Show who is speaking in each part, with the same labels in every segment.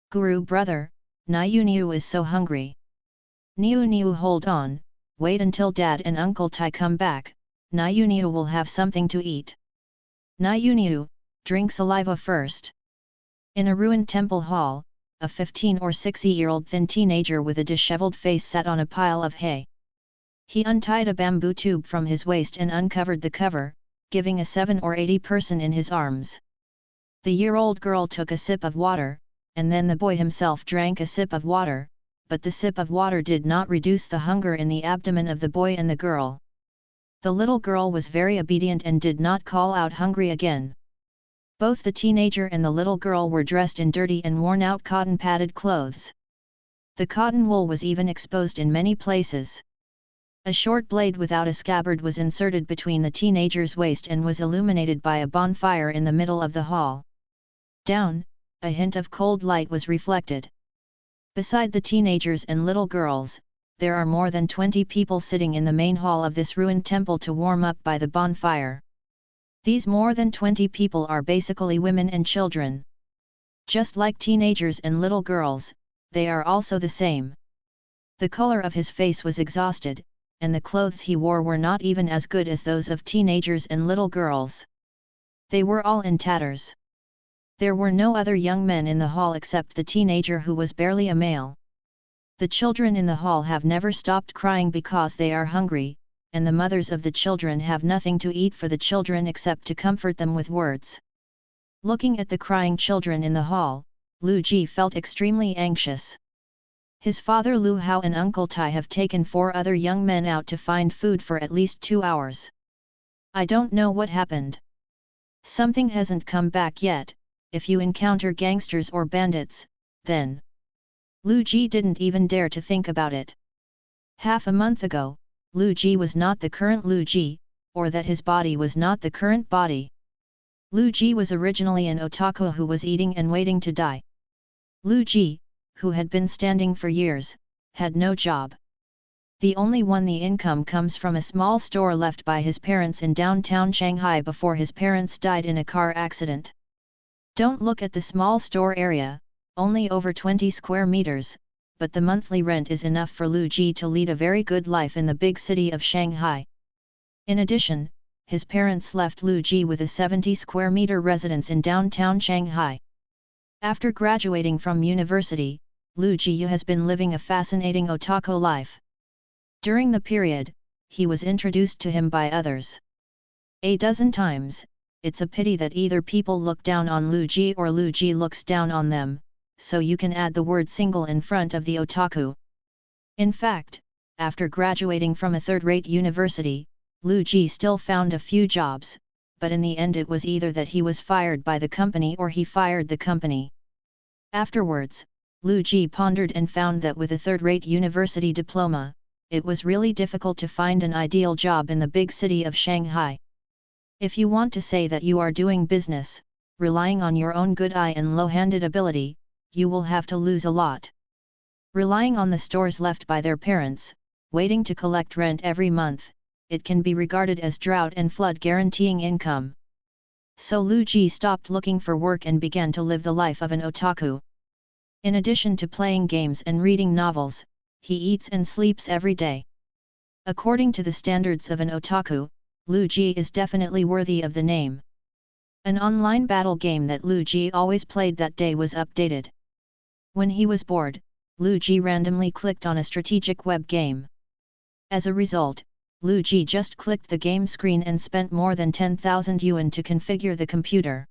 Speaker 1: Guru brother, Niu is so hungry. Niu hold on, wait until dad and uncle Tai come back, Niu will have something to eat. Niu, drink saliva first. In a ruined temple hall, a 15 or 16-year-old thin teenager with a disheveled face sat on a pile of hay. He untied a bamboo tube from his waist and uncovered the cover, giving a 7 or 8 person in his arms. The year-old girl took a sip of water, and then the boy himself drank a sip of water, but the sip of water did not reduce the hunger in the abdomen of the boy and the girl. The little girl was very obedient and did not call out hungry again. Both the teenager and the little girl were dressed in dirty and worn-out cotton-padded clothes. The cotton wool was even exposed in many places. A short blade without a scabbard was inserted between the teenager's waist and was illuminated by a bonfire in the middle of the hall. Down, a hint of cold light was reflected. Beside the teenagers and little girls, there are more than 20 people sitting in the main hall of this ruined temple to warm up by the bonfire. These more than 20 people are basically women and children. Just like teenagers and little girls, they are also the same. The color of his face was exhausted, and the clothes he wore were not even as good as those of teenagers and little girls. They were all in tatters. There were no other young men in the hall except the teenager who was barely a male. The children in the hall have never stopped crying because they are hungry, and the mothers of the children have nothing to eat for the children except to comfort them with words. Looking at the crying children in the hall, Lu Ji felt extremely anxious. His father Lu Hao and Uncle Tai have taken 4 other young men out to find food for at least 2 hours. I don't know what happened. Something hasn't come back yet. If you encounter gangsters or bandits, then... Lu Ji didn't even dare to think about it. Half a month ago, Lu Ji was not the current Lu Ji, or that his body was not the current body. Lu Ji was originally an otaku who was eating and waiting to die. Lu Ji, who had been standing for years, had no job. The only one the income comes from a small store left by his parents in downtown Shanghai before his parents died in a car accident. Don't look at the small store area, only over 20 square meters, but the monthly rent is enough for Lu Ji to lead a very good life in the big city of Shanghai. In addition, his parents left Lu Ji with a 70 square meter residence in downtown Shanghai. After graduating from university, Lu Ji has been living a fascinating otaku life. During the period, he was introduced to him by others. A dozen times. It's a pity that either people look down on Lu Ji or Lu Ji looks down on them, so you can add the word single in front of the otaku. In fact, after graduating from a third-rate university, Lu Ji still found a few jobs, but in the end it was either that he was fired by the company or he fired the company. Afterwards, Lu Ji pondered and found that with a third-rate university diploma, it was really difficult to find an ideal job in the big city of Shanghai. If you want to say that you are doing business, relying on your own good eye and low-handed ability, you will have to lose a lot. Relying on the stores left by their parents, waiting to collect rent every month, it can be regarded as drought and flood guaranteeing income. So Lu Ji stopped looking for work and began to live the life of an otaku. In addition to playing games and reading novels, he eats and sleeps every day. According to the standards of an otaku, Lu Ji is definitely worthy of the name. An online battle game that Lu Ji always played that day was updated. When he was bored, Lu Ji randomly clicked on a strategic web game. As a result, Lu Ji just clicked the game screen and spent more than 10,000 yuan to configure the computer.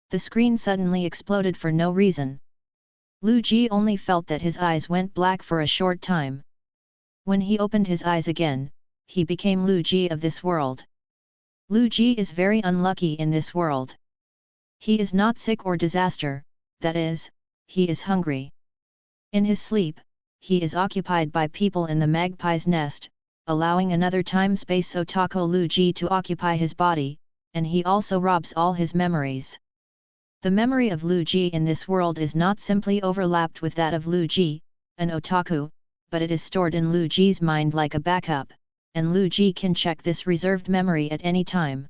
Speaker 1: The screen suddenly exploded for no reason. Lu Ji only felt that his eyes went black for a short time. When he opened his eyes again, he became Lu Ji of this world. Lu Ji is very unlucky in this world. He is not sick or disaster, that is, he is hungry. In his sleep, he is occupied by people in the magpie's nest, allowing another time-space otaku Lu Ji to occupy his body, and he also robs all his memories. The memory of Lu Ji in this world is not simply overlapped with that of Lu Ji, an otaku, but it is stored in Lu Ji's mind like a backup, and Lu Ji can check this reserved memory at any time.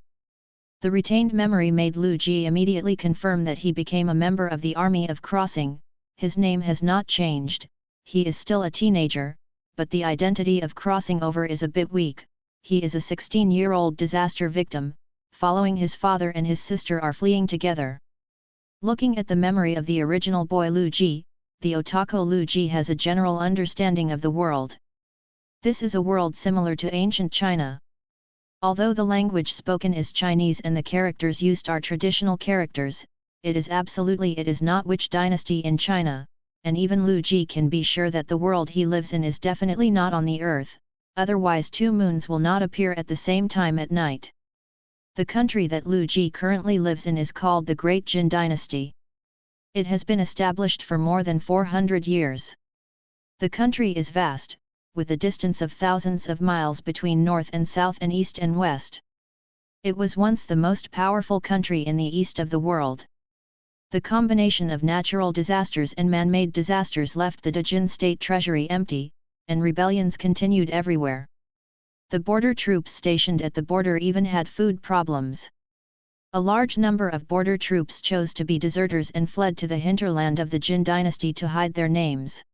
Speaker 1: The retained memory made Lu Ji immediately confirm that he became a member of the Army of Crossing, His name has not changed, he is still a teenager, but the identity of crossing over is a bit weak. He is a 16-year-old disaster victim, following his father and his sister are fleeing together. Looking at the memory of the original boy Lu Ji, the otaku Lu Ji has a general understanding of the world. This is a world similar to ancient China. Although the language spoken is Chinese and the characters used are traditional characters, it is not which dynasty in China, and even Lu Ji can be sure that the world he lives in is definitely not on the earth, otherwise two moons will not appear at the same time at night. The country that Lu Ji currently lives in is called the Great Jin Dynasty. It has been established for more than 400 years. The country is vast, with a distance of thousands of miles between north and south and east and west. It was once the most powerful country in the east of the world. The combination of natural disasters and man-made disasters left the Dajin state treasury empty, and rebellions continued everywhere. The border troops stationed at the border even had food problems. A large number of border troops chose to be deserters and fled to the hinterland of the Jin dynasty to hide their names.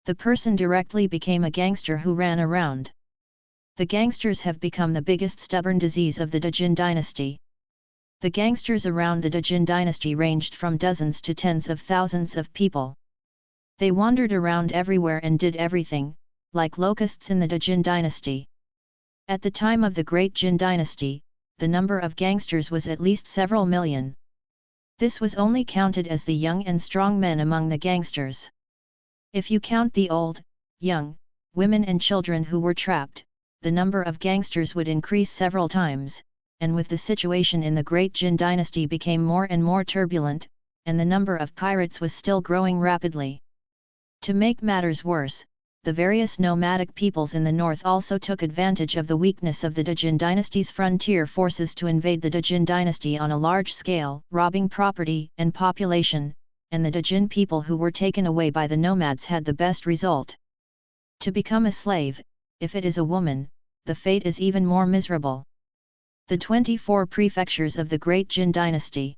Speaker 1: The person directly became a gangster who ran around. The gangsters have become the biggest stubborn disease of the Dajin dynasty. The gangsters around the Dajin dynasty ranged from dozens to tens of thousands of people. They wandered around everywhere and did everything, like locusts in the Dajin dynasty. At the time of the Great Jin dynasty, the number of gangsters was at least several million. This was only counted as the young and strong men among the gangsters. If you count the old, young, women and children who were trapped, the number of gangsters would increase several times, and with the situation in the Great Jin dynasty became more and more turbulent, and the number of pirates was still growing rapidly. To make matters worse, the various nomadic peoples in the north also took advantage of the weakness of the Dajin dynasty's frontier forces to invade the Dajin dynasty on a large scale, robbing property and population, and the Dajin people who were taken away by the nomads had the best result. To become a slave, if it is a woman, the fate is even more miserable. The 24 prefectures of the Great Jin dynasty.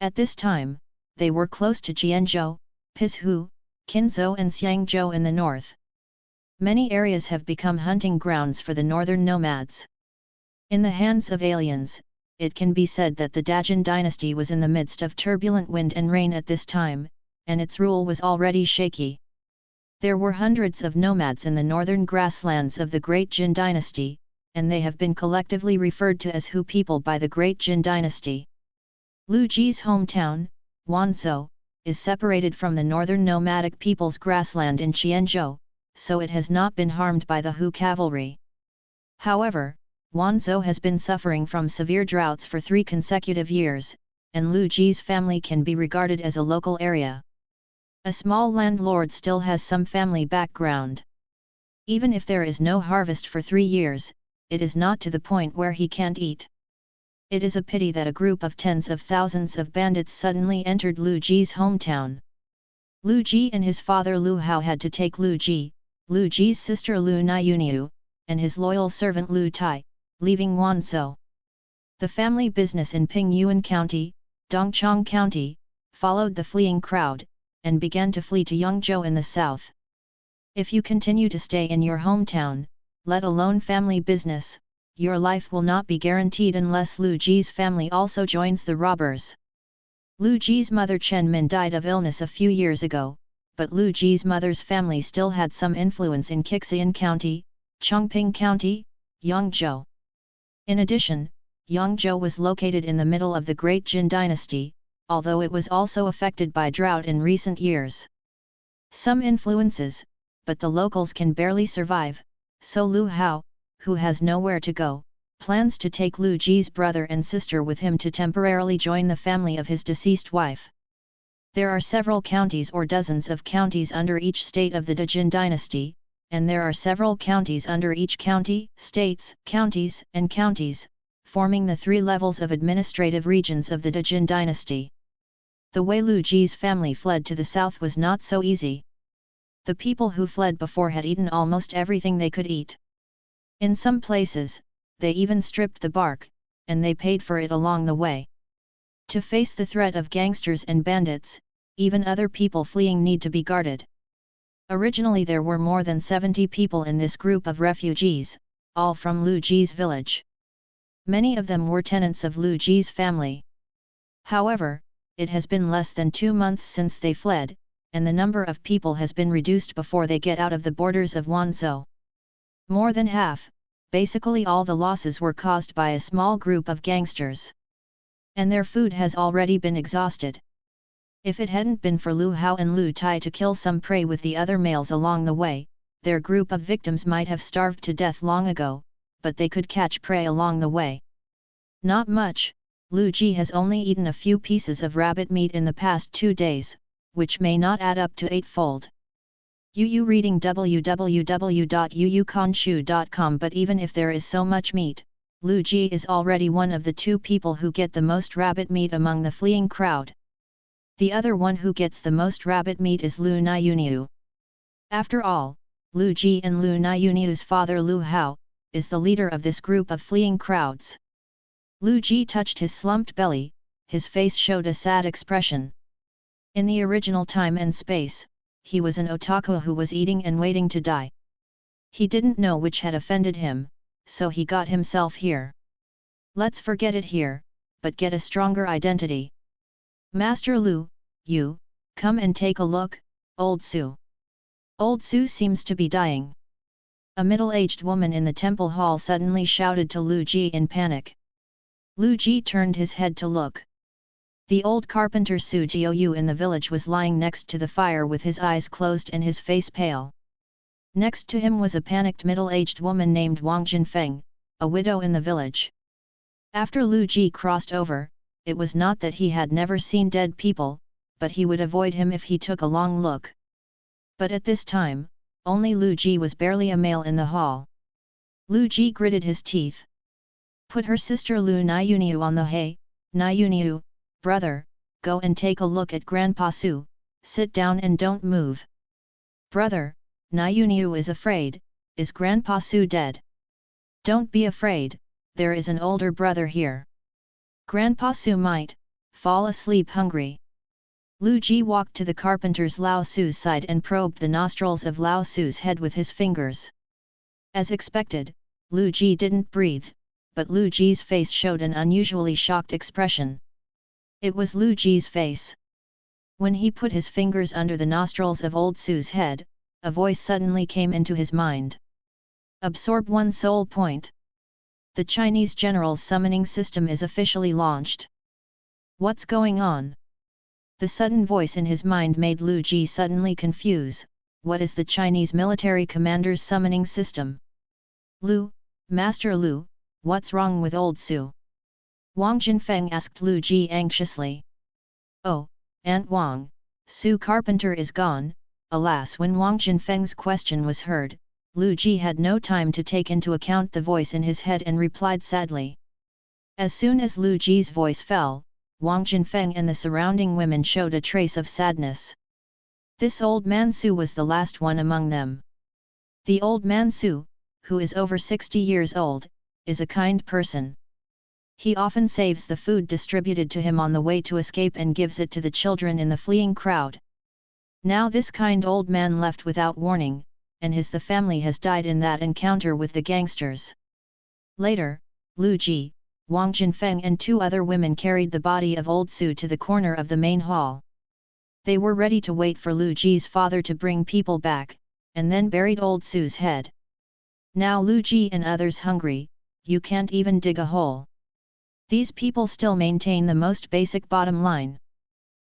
Speaker 1: At this time, they were close to Jianzhou, Pizhu, Qinzhou and Xiangzhou in the north. Many areas have become hunting grounds for the northern nomads. In the hands of aliens, it can be said that the Dajin dynasty was in the midst of turbulent wind and rain at this time, and its rule was already shaky. There were hundreds of nomads in the northern grasslands of the Great Jin dynasty, and they have been collectively referred to as Hu people by the Great Jin dynasty. Lu Ji's hometown, Wanzhou, is separated from the northern nomadic people's grassland in Qianzhou, so it has not been harmed by the Hu cavalry. However, Wanzhou has been suffering from severe droughts for 3 consecutive years, and Lu Ji's family can be regarded as a local area. A small landlord still has some family background. Even if there is no harvest for 3 years, it is not to the point where he can't eat. It is a pity that a group of tens of thousands of bandits suddenly entered Lu Ji's hometown. Lu Ji and his father Lu Hao had to take Lu Ji's sister Lu Niuniu, and his loyal servant Lu Tai, leaving Wanzhou. The family business in Pingyuan County, Dongchang County, followed the fleeing crowd, and began to flee to Yangzhou in the south. If you continue to stay in your hometown, let alone family business, your life will not be guaranteed unless Lu Ji's family also joins the robbers. Lu Ji's mother Chen Min died of illness a few years ago, but Lu Ji's mother's family still had some influence in Qixian County, Chongping County, Yangzhou. In addition, Yangzhou was located in the middle of the Great Jin dynasty, although it was also affected by drought in recent years. Some influences, but the locals can barely survive, so Lu Hao, who has nowhere to go, plans to take Lu Ji's brother and sister with him to temporarily join the family of his deceased wife. There are several counties or dozens of counties under each state of the Dajin dynasty, and there are several counties under each county, states, counties, and counties, forming the 3 levels of administrative regions of the Dajin dynasty. The way Lu Ji's family fled to the south was not so easy. The people who fled before had eaten almost everything they could eat. In some places, they even stripped the bark, and they paid for it along the way. To face the threat of gangsters and bandits, even other people fleeing need to be guarded. Originally there were more than 70 people in this group of refugees, all from Lu Ji's village. Many of them were tenants of Lu Ji's family. However, it has been less than 2 months since they fled, and the number of people has been reduced before they get out of the borders of Wanzhou. More than half, basically all the losses were caused by a small group of gangsters. And their food has already been exhausted. If it hadn't been for Lu Hao and Lu Tai to kill some prey with the other males along the way, their group of victims might have starved to death long ago, but they could catch prey along the way. Not much, Lu Ji has only eaten a few pieces of rabbit meat in the past 2 days, which may not add up to 8-fold. Yu reading www.yuyukanshu.com. But even if there is so much meat, Lu Ji is already one of the 2 people who get the most rabbit meat among the fleeing crowd. The other one who gets the most rabbit meat is Lu Niuniu. After all, Lu Ji and Lu Niuniu's father Lu Hao is the leader of this group of fleeing crowds. Lu Ji touched his slumped belly, his face showed a sad expression. In the original time and space, he was an otaku who was eating and waiting to die. He didn't know which had offended him, so he got himself here. Let's forget it here, but get a stronger identity. Master Lu, you, come and take a look, Old Su. Old Su seems to be dying. A middle-aged woman in the temple hall suddenly shouted to Lu Ji in panic. Lu Ji turned his head to look. The old carpenter Su Tiu in the village was lying next to the fire with his eyes closed and his face pale. Next to him was a panicked middle-aged woman named Wang Jinfeng, a widow in the village. After Lu Ji crossed over, it was not that he had never seen dead people, but he would avoid him if he took a long look. But at this time, only Lu Ji was barely a male in the hall. Lu Ji gritted his teeth. Put her sister Lu Niuniu on the hay. Niuniu, brother, go and take a look at Grandpa Su, sit down and don't move. Brother, Niuniu is afraid, is Grandpa Su dead? Don't be afraid, there is an older brother here. Grandpa Su might fall asleep hungry. Lu Ji walked to the carpenter's Lao Su's side and probed the nostrils of Lao Su's head with his fingers. As expected, Lu Ji didn't breathe, but Lu Ji's face showed an unusually shocked expression. It was Lu Ji's face. When he put his fingers under the nostrils of Old Su's head, a voice suddenly came into his mind. Absorb one soul point. The Chinese general's summoning system is officially launched. What's going on? The sudden voice in his mind made Lu Ji suddenly confuse. What is the Chinese military commander's summoning system? Lu, Master Lu, what's wrong with Old Su? Wang Jinfeng asked Lu Ji anxiously. Oh, Aunt Wang, Su Carpenter is gone. Alas, when Wang Jinfeng's question was heard, Lu Ji had no time to take into account the voice in his head and replied sadly. As soon as Lu Ji's voice fell, Wang Jinfeng and the surrounding women showed a trace of sadness. This old man Su was the last one among them. The old man Su, who is over 60 years old, is a kind person. He often saves the food distributed to him on the way to escape and gives it to the children in the fleeing crowd. Now this kind old man left without warning, and the family has died in that encounter with the gangsters. Later, Lu Ji, Wang Jinfeng and 2 other women carried the body of Old Su to the corner of the main hall. They were ready to wait for Lu Ji's father to bring people back, and then buried Old Su's head. Now Lu Ji and others hungry, you can't even dig a hole. These people still maintain the most basic bottom line.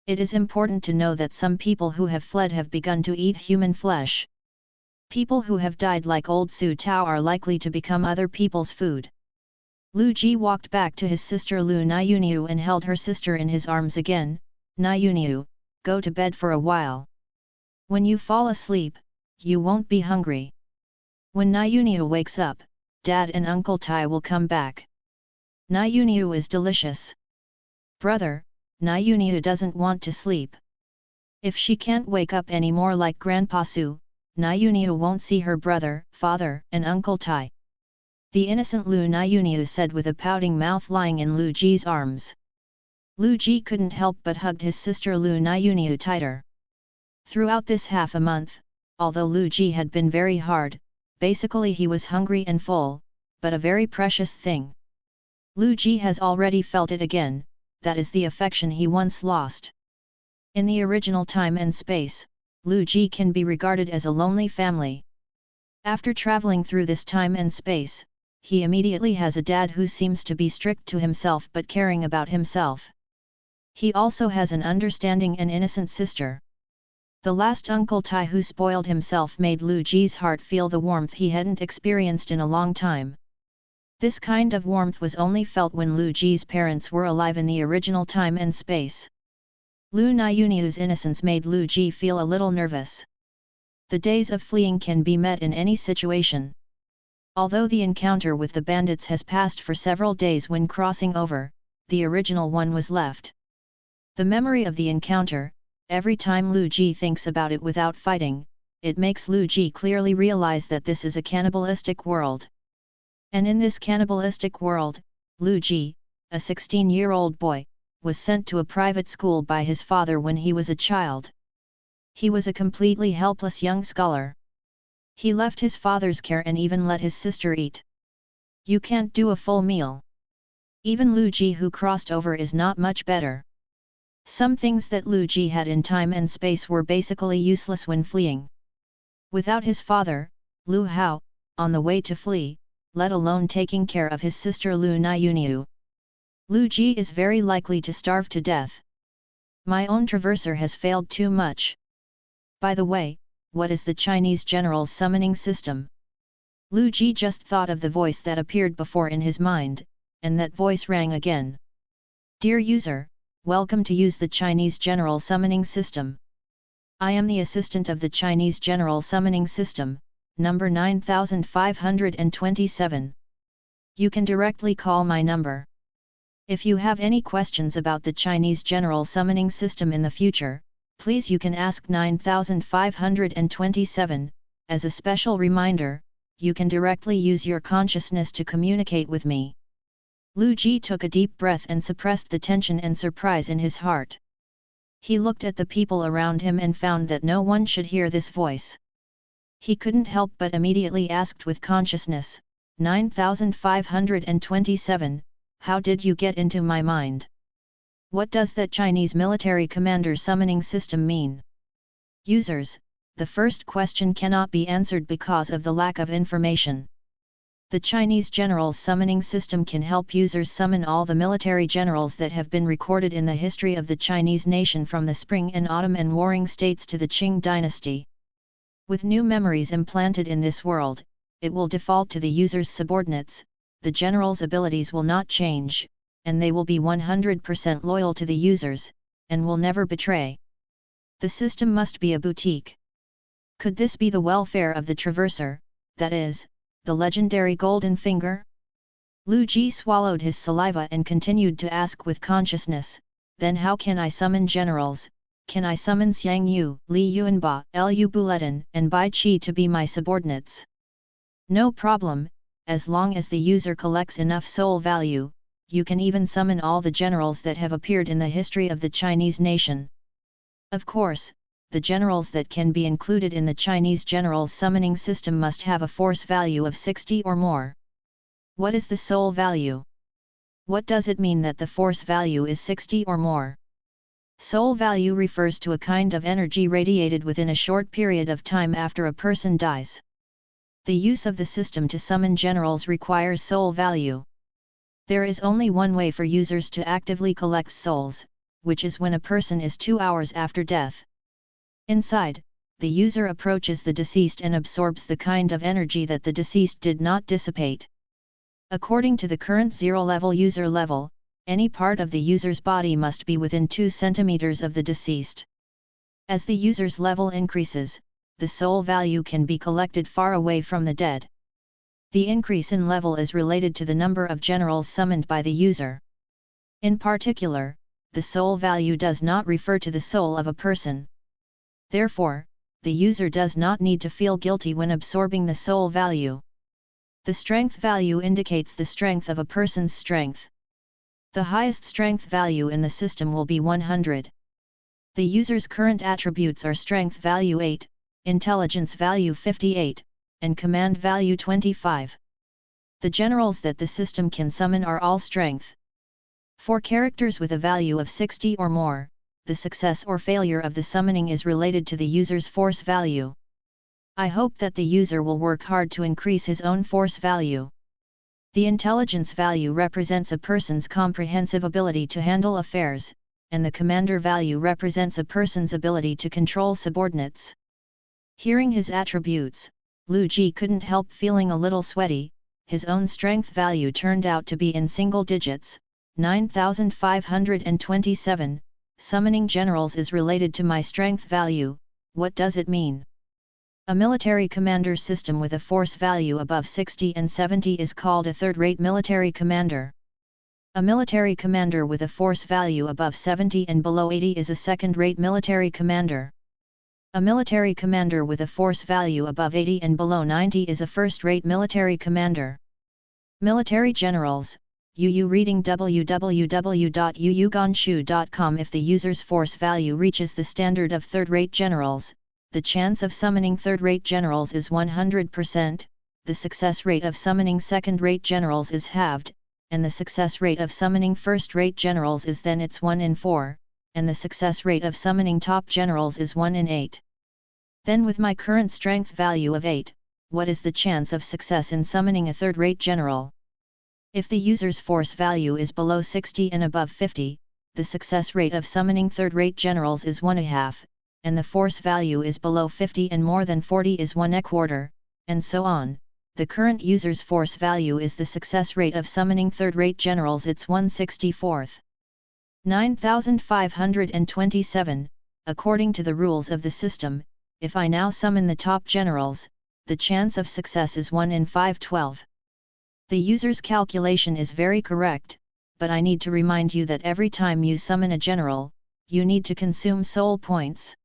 Speaker 1: It is important to know that some people who have fled have begun to eat human flesh. People who have died like Old Su Tao are likely to become other people's food. Lu Ji walked back to his sister Lu Niuniu and held her sister in his arms again. Niuniu, go to bed for a while. When you fall asleep, you won't be hungry. When Niuniu wakes up, Dad and Uncle Tai will come back. Niuniu is delicious. Brother, Niuniu doesn't want to sleep. If she can't wake up anymore like Grandpa Su, Niuniu won't see her brother, father, and Uncle Tai. The innocent Lu Niuniu said with a pouting mouth lying in Lu Ji's arms. Lu Ji couldn't help but hugged his sister Lu Niuniu tighter. Throughout this half a month, although Lu Ji had been very hard, basically he was hungry and full, but a very precious thing. Lu Ji has already felt it again, that is the affection he once lost. In the original time and space, Lu Ji can be regarded as a lonely family. After traveling through this time and space, he immediately has a dad who seems to be strict to himself but caring about himself. He also has an understanding and innocent sister. The last Uncle Tai who spoiled himself made Lu Ji's heart feel the warmth he hadn't experienced in a long time. This kind of warmth was only felt when Lu Ji's parents were alive in the original time and space. Lu Niuniu's innocence made Lu Ji feel a little nervous. The days of fleeing can be met in any situation. Although the encounter with the bandits has passed for several days when crossing over, the original one was left. The memory of the encounter, every time Lu Ji thinks about it without fighting, it makes Lu Ji clearly realize that this is a cannibalistic world. And in this cannibalistic world, Lu Ji, a 16-year-old boy, was sent to a private school by his father when he was a child. He was a completely helpless young scholar. He left his father's care and even let his sister eat. You can't do a full meal. Even Lu Ji who crossed over is not much better. Some things that Lu Ji had in time and space were basically useless when fleeing. Without his father, Lu Hao, on the way to flee, let alone taking care of his sister Lu Niuniu, Lu Ji is very likely to starve to death. My own traverser has failed too much. By the way, what is the Chinese general's summoning system? Lu Ji just thought of the voice that appeared before in his mind, and that voice rang again. Dear user, welcome to use the Chinese General Summoning System. I am the assistant of the Chinese General Summoning System, number 9527. You can directly call my number. If you have any questions about the Chinese General Summoning System in the future, please you can ask 9527. As a special reminder, you can directly use your consciousness to communicate with me. Lu Ji took a deep breath and suppressed the tension and surprise in his heart. He looked at the people around him and found that no one should hear this voice. He couldn't help but immediately asked with consciousness, 9527, how did you get into my mind? What does that Chinese military commander summoning system mean? Users, the first question cannot be answered because of the lack of information. The Chinese General's Summoning System can help users summon all the military generals that have been recorded in the history of the Chinese nation from the Spring and Autumn and Warring States to the Qing dynasty. With new memories implanted in this world, it will default to the user's subordinates, the general's abilities will not change, and they will be 100% loyal to the users, and will never betray. The system must be a boutique. Could this be the welfare of the traverser, that is, the legendary Golden Finger? Lu Ji swallowed his saliva and continued to ask with consciousness, then how can I summon generals? Can I summon Xiang Yu, Li Yuanba, Lu Buletin, and Bai Qi to be my subordinates? No problem, as long as the user collects enough soul value, you can even summon all the generals that have appeared in the history of the Chinese nation. Of course, the generals that can be included in the Chinese General's Summoning System must have a force value of 60 or more. What is the soul value? What does it mean that the force value is 60 or more? Soul value refers to a kind of energy radiated within a short period of time after a person dies. The use of the system to summon generals requires soul value. There is only one way for users to actively collect souls, which is when a person is 2 hours after death. Inside, the user approaches the deceased and absorbs the kind of energy that the deceased did not dissipate. According to the current zero-level user level, any part of the user's body must be within 2 centimeters of the deceased. As the user's level increases, the soul value can be collected far away from the dead. The increase in level is related to the number of generals summoned by the user. In particular, the soul value does not refer to the soul of a person. Therefore, the user does not need to feel guilty when absorbing the soul value. The strength value indicates the strength of a person's strength. The highest strength value in the system will be 100. The user's current attributes are strength value 8, intelligence value 58, and command value 25. The generals that the system can summon are all strength. For characters with a value of 60 or more, the success or failure of the summoning is related to the user's force value. I hope that the user will work hard to increase his own force value. The intelligence value represents a person's comprehensive ability to handle affairs, and the commander value represents a person's ability to control subordinates. Hearing his attributes, Lu Ji couldn't help feeling a little sweaty. His own strength value turned out to be in single digits, 9,527. Summoning generals is related to my strength value. What does it mean? A military commander system with a force value above 60 and 70 is called a third-rate military commander. A military commander with a force value above 70 and below 80 is a second-rate military commander. A military commander with a force value above 80 and below 90 is a first-rate military commander. Military generals, UU reading www.uugonshu.com. If the user's force value reaches the standard of third-rate generals, the chance of summoning third-rate generals is 100%, the success rate of summoning second-rate generals is halved, and the success rate of summoning first-rate generals is then it's 1 in 4, and the success rate of summoning top generals is 1 in 8. Then with my current strength value of 8, what is the chance of success in summoning a third-rate general? If the user's force value is below 60 and above 50, the success rate of summoning third-rate generals is 1/2, and the force value is below 50 and more than 40 is 1/4, and so on. The current user's force value is the success rate of summoning third-rate generals, it's 1/64. 9,527. According to the rules of the system, if I now summon the top generals, the chance of success is 1 in 512. The user's calculation is very correct, but I need to remind you that every time you summon a general, you need to consume soul points.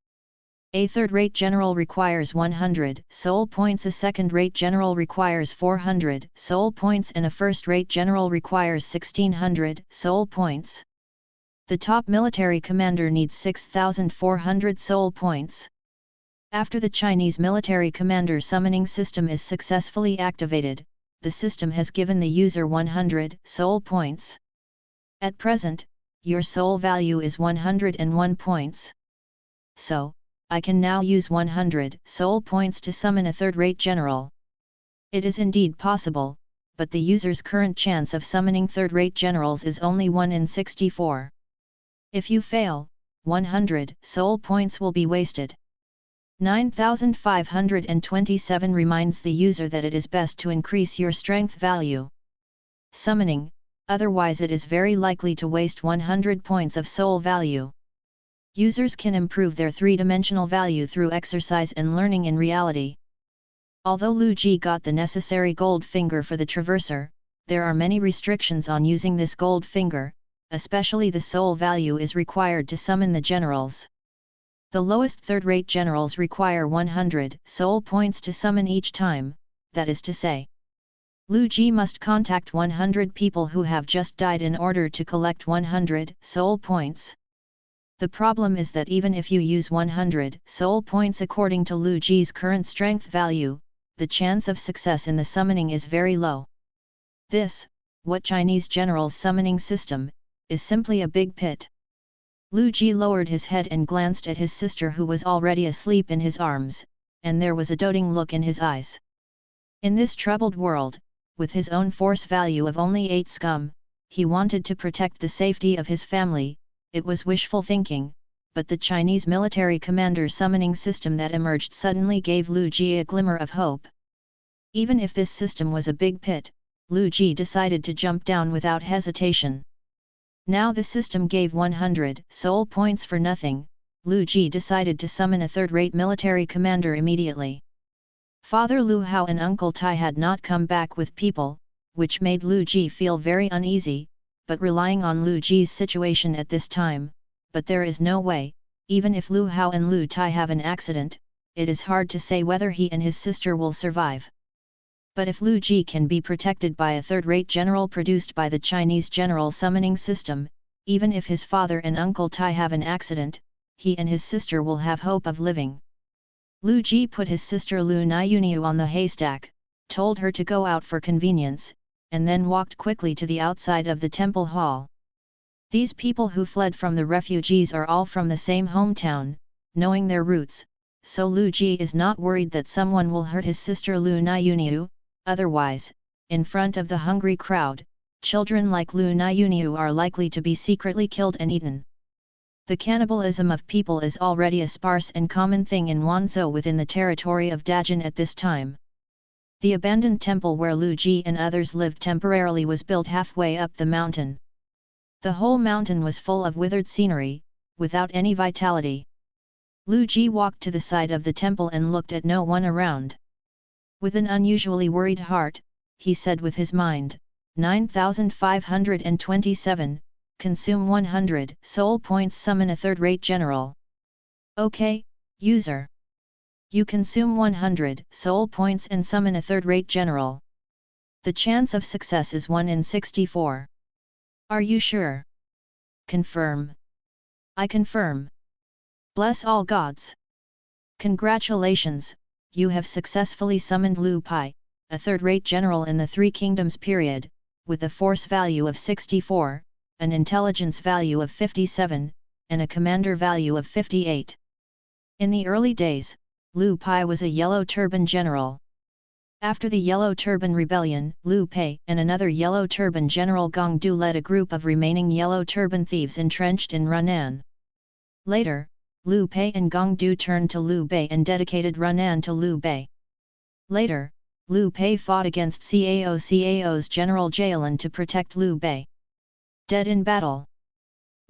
Speaker 1: A third-rate general requires 100 soul points, a second-rate general requires 400 soul points, and a first-rate general requires 1600 soul points. The top military commander needs 6400 soul points. After the Chinese military commander summoning system is successfully activated, the system has given the user 100 soul points. At present, your soul value is 101 points. So, I can now use 100 soul points to summon a third-rate general. It is indeed possible, but the user's current chance of summoning third-rate generals is only 1 in 64. If you fail, 100 soul points will be wasted. 9,527 reminds the user that it is best to increase your strength value. Summoning, otherwise it is very likely to waste 100 points of soul value. Users can improve their three-dimensional value through exercise and learning in reality. Although Lu Ji got the necessary gold finger for the traverser, there are many restrictions on using this gold finger, especially the soul value is required to summon the generals. The lowest third-rate generals require 100 soul points to summon each time, that is to say, Lu Ji must contact 100 people who have just died in order to collect 100 soul points. The problem is that even if you use 100 soul points according to Lu Ji's current strength value, the chance of success in the summoning is very low. This, what Chinese generals summoning system, is simply a big pit. Lu Ji lowered his head and glanced at his sister who was already asleep in his arms, and there was a doting look in his eyes. In this troubled world, with his own force value of only 8 scum, he wanted to protect the safety of his family. It was wishful thinking, but the Chinese military commander summoning system that emerged suddenly gave Lu Ji a glimmer of hope. Even if this system was a big pit, Lu Ji decided to jump down without hesitation. Now the system gave 100 soul points for nothing. Lu Ji decided to summon a third-rate military commander immediately. Father Lu Hao and Uncle Tai had not come back with people, which made Lu Ji feel very uneasy, but relying on Lu Ji's situation at this time, but there is no way, even if Lu Hao and Lu Tai have an accident, it is hard to say whether he and his sister will survive. But if Lu Ji can be protected by a third-rate general produced by the Chinese general summoning system, even if his father and Uncle Tai have an accident, he and his sister will have hope of living. Lu Ji put his sister Lu Niuniu on the haystack, told her to go out for convenience, and then walked quickly to the outside of the temple hall. These people who fled from the refugees are all from the same hometown, knowing their roots, so Lu Ji is not worried that someone will hurt his sister Lu Niuniu. Otherwise, in front of the hungry crowd, children like Lu Niuniu are likely to be secretly killed and eaten. The cannibalism of people is already a sparse and common thing in Wanzhou within the territory of Dajin at this time. The abandoned temple where Lu Ji and others lived temporarily was built halfway up the mountain. The whole mountain was full of withered scenery, without any vitality. Lu Ji walked to the side of the temple and looked at no one around. With an unusually worried heart, he said with his mind, 9527, consume 100 soul points, summon a third-rate general. Okay, user. You consume 100 soul points and summon a third-rate general. The chance of success is 1 in 64. Are you sure? Confirm. I confirm. Bless all gods. Congratulations, you have successfully summoned Lu Pai, a third-rate general in the Three Kingdoms period, with a force value of 64, an intelligence value of 57, and a commander value of 58. In the early days, Lu Pai was a Yellow Turban general. After the Yellow Turban Rebellion, Lu Pei and another Yellow Turban General Gong Du led a group of remaining Yellow Turban thieves entrenched in Runan. Later, Lu Pei and Gong Du turned to Liu Bei and dedicated Runan to Liu Bei. Later, Liu Pei fought against Cao's General Jialan to protect Liu Bei. Dead in battle.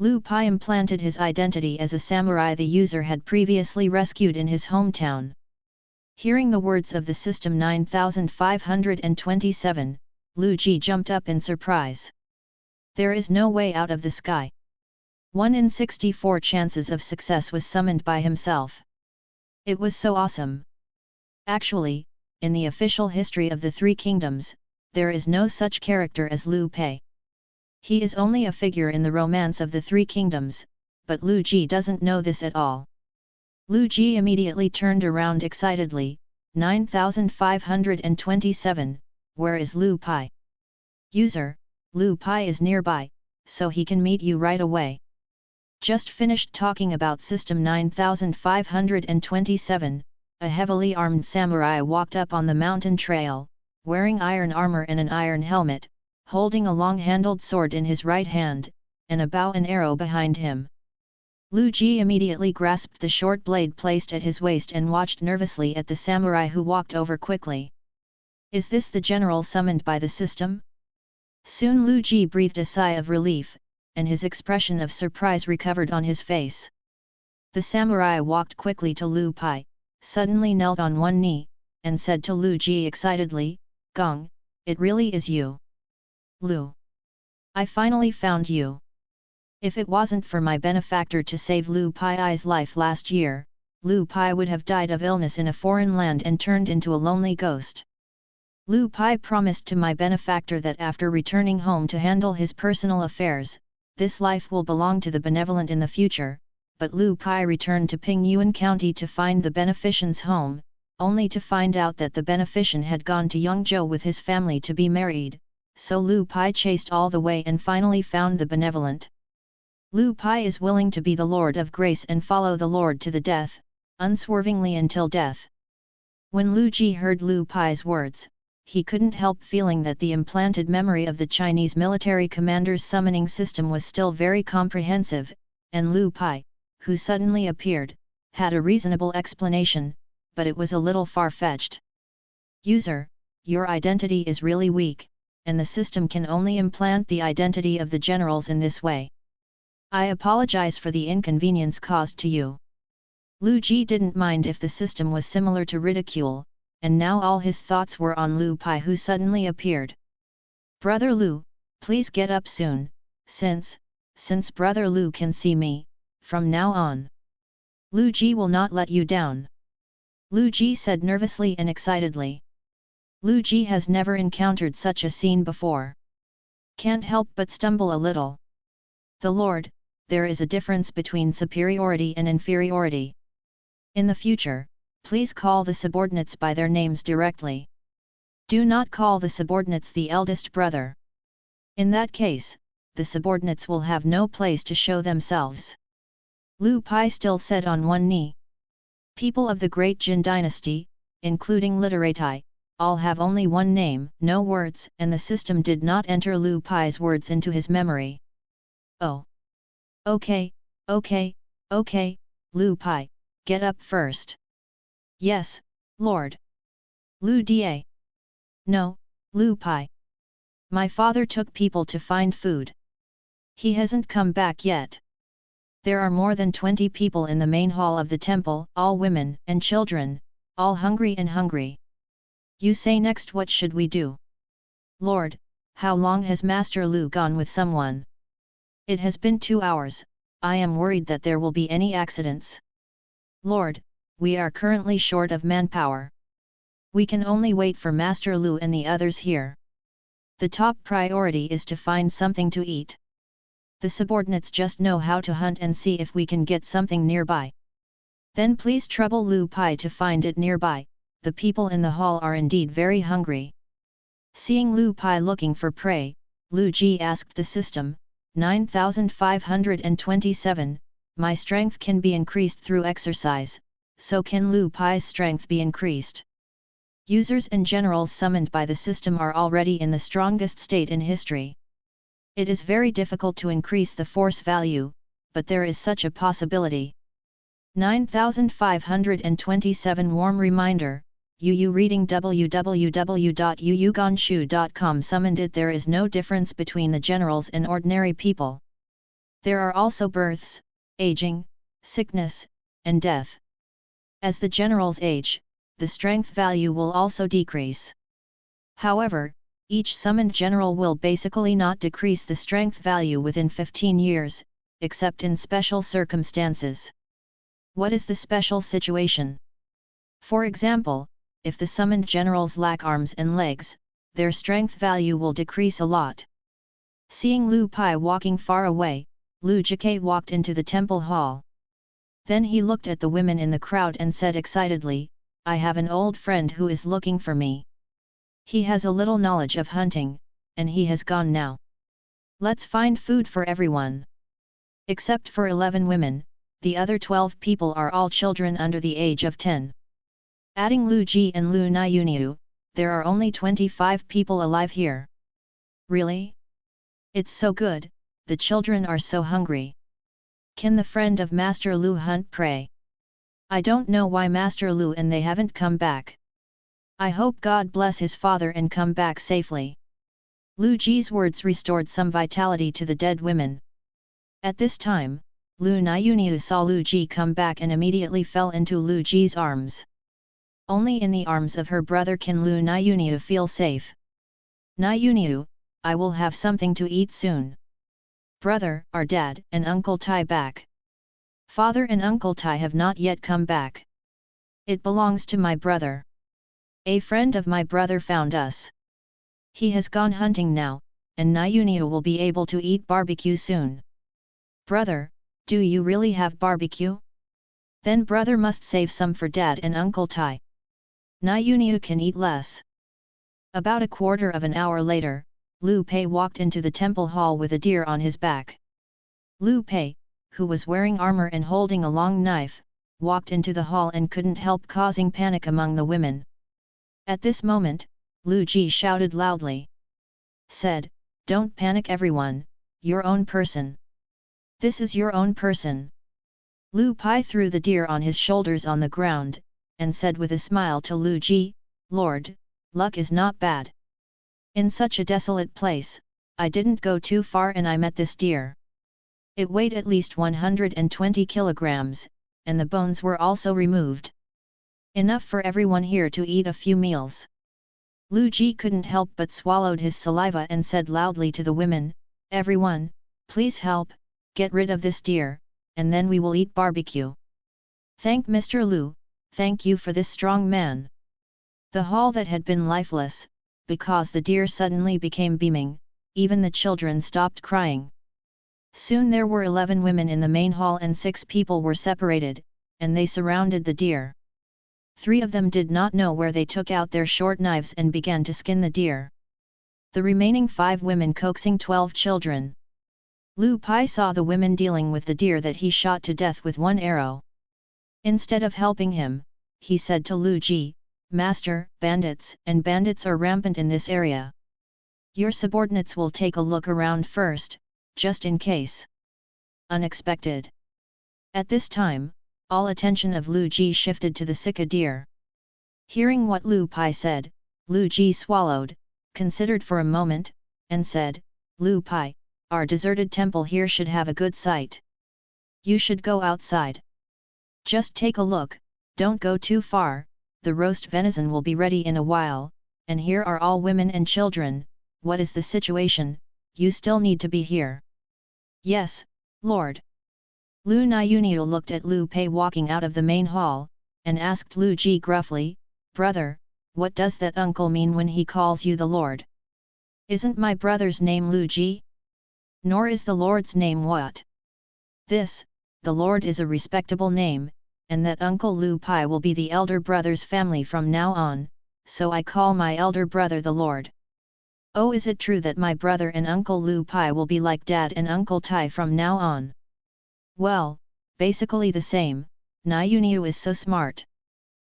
Speaker 1: Liu Pai implanted his identity as a samurai the user had previously rescued in his hometown. Hearing the words of the system 9527, Lu Ji jumped up in surprise. There is no way out of the sky. 1 in 64 chances of success was summoned by himself. It was so awesome. Actually, in the official history of the Three Kingdoms, there is no such character as Liu Pei. He is only a figure in the romance of the Three Kingdoms, but Lu Ji doesn't know this at all. Lu Ji immediately turned around excitedly, 9527, where is Liu Pai? User, Liu Pai is nearby, so he can meet you right away. Just finished talking about System 9527, a heavily armed samurai walked up on the mountain trail, wearing iron armor and an iron helmet, holding a long-handled sword in his right hand, and a bow and arrow behind him. Lu Ji immediately grasped the short blade placed at his waist and watched nervously at the samurai who walked over quickly. Is this the general summoned by the system? Soon Lu Ji breathed a sigh of relief, and his expression of surprise recovered on his face. The samurai walked quickly to Liu Pai, suddenly knelt on one knee, and said to Lu Ji excitedly, Gong, it really is you. Lu. I finally found you. If it wasn't for my benefactor to save Liu Pai's life last year, Liu Pai would have died of illness in a foreign land and turned into a lonely ghost. Liu Pai promised to my benefactor that after returning home to handle his personal affairs, this life will belong to the benevolent in the future, but Liu Pai returned to Pingyuan County to find the beneficent's home, only to find out that the beneficent had gone to Yangzhou with his family to be married, so Liu Pai chased all the way and finally found the benevolent. Liu Pai is willing to be the Lord of Grace and follow the Lord to the death, unswervingly until death. When Lu Ji heard Liu Pai's words, he couldn't help feeling that the implanted memory of the Chinese military commander's summoning system was still very comprehensive, and Liu Pai, who suddenly appeared, had a reasonable explanation, but it was a little far-fetched. User, your identity is really weak, and the system can only implant the identity of the generals in this way. I apologize for the inconvenience caused to you. Lu Ji didn't mind if the system was similar to ridicule, and now all his thoughts were on Liu Pai, who suddenly appeared. Brother Liu, please get up soon, since Brother Liu can see me, from now on. Lu Ji will not let you down. Lu Ji said nervously and excitedly. Lu Ji has never encountered such a scene before. Can't help but stumble a little. The Lord, there is a difference between superiority and inferiority. In the future, please call the subordinates by their names directly. Do not call the subordinates the eldest brother. In that case, the subordinates will have no place to show themselves. Lu Pai still said on one knee. People of the great Jin dynasty, including literati, all have only one name, no words, and the system did not enter Lu Pai's words into his memory. Oh. Okay, Lu Pai, get up first. Yes, Lord. Lu Da. No, Lu Pai. My father took people to find food. He hasn't come back yet. There are more than 20 people in the main hall of the temple, all women and children, all hungry and hungry. You say next, what should we do? Lord, how long has Master Lu gone with someone? It has been 2 hours, I am worried that there will be any accidents. Lord, we are currently short of manpower. We can only wait for Master Lu and the others here. The top priority is to find something to eat. The subordinates just know how to hunt and see if we can get something nearby. Then please trouble Lu Pai to find it nearby, the people in the hall are indeed very hungry. Seeing Lu Pai looking for prey, Lu Ji asked the system, 9527, my strength can be increased through exercise, so can Lu Pai's strength be increased? Users and generals summoned by the system are already in the strongest state in history. It is very difficult to increase the force value, but there is such a possibility. 9527 Warm reminder, Yu reading www.yuyugonshu.com summoned it. There is no difference between the generals and ordinary people. There are also births, aging, sickness, and death. As the generals age, the strength value will also decrease. However, each summoned general will basically not decrease the strength value within 15 years, except in special circumstances. What is the special situation? For example, if the summoned generals lack arms and legs, their strength value will decrease a lot. Seeing Lu Pai walking far away, Lu Jike walked into the temple hall. Then he looked at the women in the crowd and said excitedly, I have an old friend who is looking for me. He has a little knowledge of hunting, and he has gone now. Let's find food for everyone. Except for 11 women, the other 12 people are all children under the age of 10. Adding Lu Ji and Lu Niuniu, there are only 25 people alive here. Really? It's so good, the children are so hungry. Can the friend of Master Lu hunt prey? I don't know why Master Lu and they haven't come back. I hope God bless his father and come back safely. Lu Ji's words restored some vitality to the dead women. At this time, Lu Niuniu saw Lu Ji come back and immediately fell into Lu Ji's arms. Only in the arms of her brother can Lu Niuniu feel safe. Niuniu, I will have something to eat soon. Brother, are Dad and Uncle Tai back? Father and Uncle Tai have not yet come back. It belongs to my brother. A friend of my brother found us. He has gone hunting now, and Niuniu will be able to eat barbecue soon. Brother, do you really have barbecue? Then brother must save some for Dad and Uncle Tai. Niuniu can eat less. About a quarter of an hour later, Lu Pei walked into the temple hall with a deer on his back. Lu Pei, who was wearing armor and holding a long knife, walked into the hall and couldn't help causing panic among the women. At this moment, Lu Ji shouted loudly. Said, don't panic everyone, your own person. This is your own person. Lu Pai threw the deer on his shoulders on the ground, and said with a smile to Lu Ji, Lord, luck is not bad. In such a desolate place, I didn't go too far and I met this deer. It weighed at least 120 kilograms, and the bones were also removed. Enough for everyone here to eat a few meals. Lu Ji couldn't help but swallowed his saliva and said loudly to the women, everyone, please help, get rid of this deer, and then we will eat barbecue. Thank Mr. Lu, thank you for this strong man. The hall that had been lifeless, because the deer suddenly became beaming, even the children stopped crying. Soon there were 11 women in the main hall and 6 people were separated, and they surrounded the deer. 3 of them did not know where they took out their short knives and began to skin the deer. The remaining 5 women coaxing 12 children. Lu Pai saw the women dealing with the deer that he shot to death with 1 arrow. Instead of helping him, he said to Lu Ji, "Master, bandits are rampant in this area. Your subordinates will take a look around first, just in case." Unexpected. At this time, all attention of Lu Ji shifted to the Sika deer. Hearing what Lu Pai said, Lu Ji swallowed, considered for a moment, and said, "Lu Pai, our deserted temple here should have a good sight. You should go outside. Just take a look, don't go too far, the roast venison will be ready in a while, and here are all women and children, what is the situation, you still need to be here." "Yes, Lord." Lu Niuniu looked at Lu Pei walking out of the main hall, and asked Lu Ji gruffly, "Brother, what does that uncle mean when he calls you the Lord? Isn't my brother's name Lu Ji? Nor is the Lord's name what? This, the Lord is a respectable name, and that Uncle Lu Pai will be the elder brother's family from now on, so I call my elder brother the Lord. Oh, is it true that my brother and Uncle Lu Pai will be like Dad and Uncle Tai from now on? Well, basically the same, Niuniu is so smart.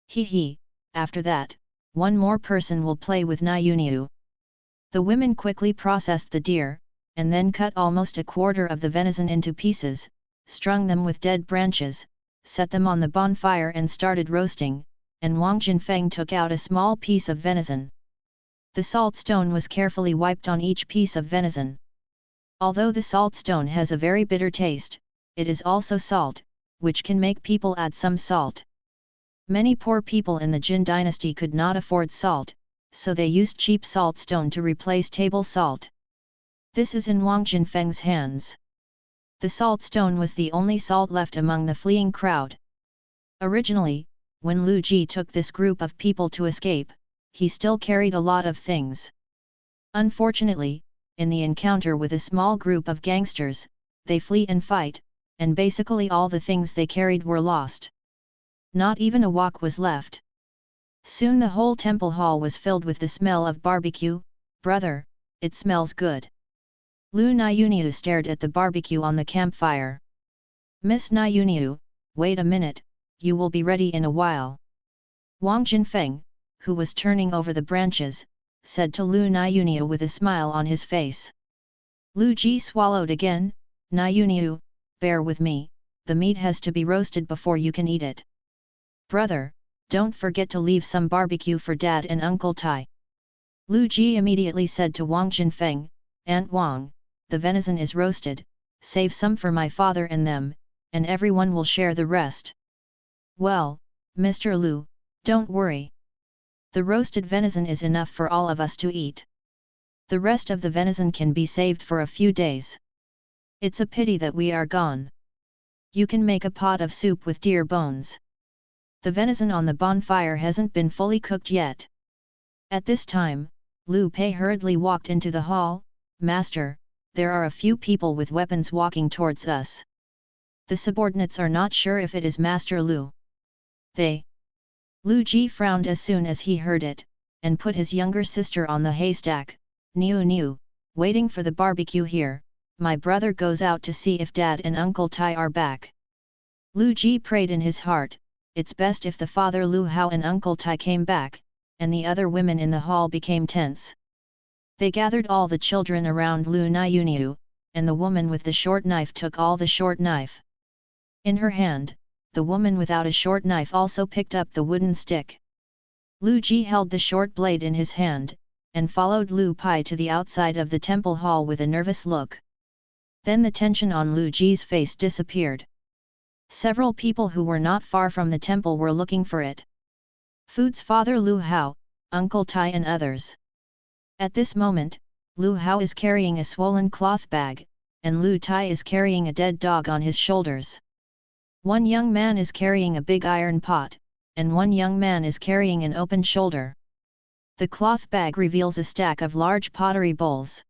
Speaker 1: He. After that, one more person will play with Niuniu." The women quickly processed the deer, and then cut almost a quarter of the venison into pieces, strung them with dead branches, set them on the bonfire and started roasting, and Wang Jinfeng took out a small piece of venison. The salt stone was carefully wiped on each piece of venison. Although the salt stone has a very bitter taste, it is also salt, which can make people add some salt. Many poor people in the Jin dynasty could not afford salt, so they used cheap salt stone to replace table salt. This is in Wang Jinfeng's hands. The salt stone was the only salt left among the fleeing crowd. Originally, when Lu Ji took this group of people to escape, he still carried a lot of things. Unfortunately, in the encounter with a small group of gangsters, they flee and fight, and basically all the things they carried were lost. Not even a wok was left. Soon the whole temple hall was filled with the smell of barbecue. "Brother, it smells good." Lu Niuniu stared at the barbecue on the campfire. "Miss Niuniu, wait a minute, you will be ready in a while." Wang Jinfeng, who was turning over the branches, said to Lu Niuniu with a smile on his face. Lu Ji swallowed again. "Niuniu, bear with me, the meat has to be roasted before you can eat it. Brother, don't forget to leave some barbecue for Dad and Uncle Tai." Lu Ji immediately said to Wang Jinfeng, "Aunt Wang, the venison is roasted, save some for my father and them, and everyone will share the rest." "Well, Mr. Lu, don't worry. The roasted venison is enough for all of us to eat. The rest of the venison can be saved for a few days. It's a pity that we are gone. You can make a pot of soup with deer bones. The venison on the bonfire hasn't been fully cooked yet." At this time, Lu Pei hurriedly walked into the hall. "Master, there are a few people with weapons walking towards us. The subordinates are not sure if it is Master Lu." "They?" Lu Ji frowned as soon as he heard it, and put his younger sister on the haystack. Niu, waiting for the barbecue here, my brother goes out to see if Dad and Uncle Tai are back." Lu Ji prayed in his heart, it's best if the father Lu Hao and Uncle Tai came back, and the other women in the hall became tense. They gathered all the children around Lu Niuniu, and the woman with the short knife took all the short knife. In her hand, the woman without a short knife also picked up the wooden stick. Lu Ji held the short blade in his hand, and followed Lu Pai to the outside of the temple hall with a nervous look. Then the tension on Lu Ji's face disappeared. Several people who were not far from the temple were looking for it. Fu's father Lu Hao, Uncle Tai and others. At this moment, Lu Hao is carrying a swollen cloth bag, and Lu Tai is carrying a dead dog on his shoulders. One young man is carrying a big iron pot, and one young man is carrying an open shoulder. The cloth bag reveals a stack of large pottery bowls.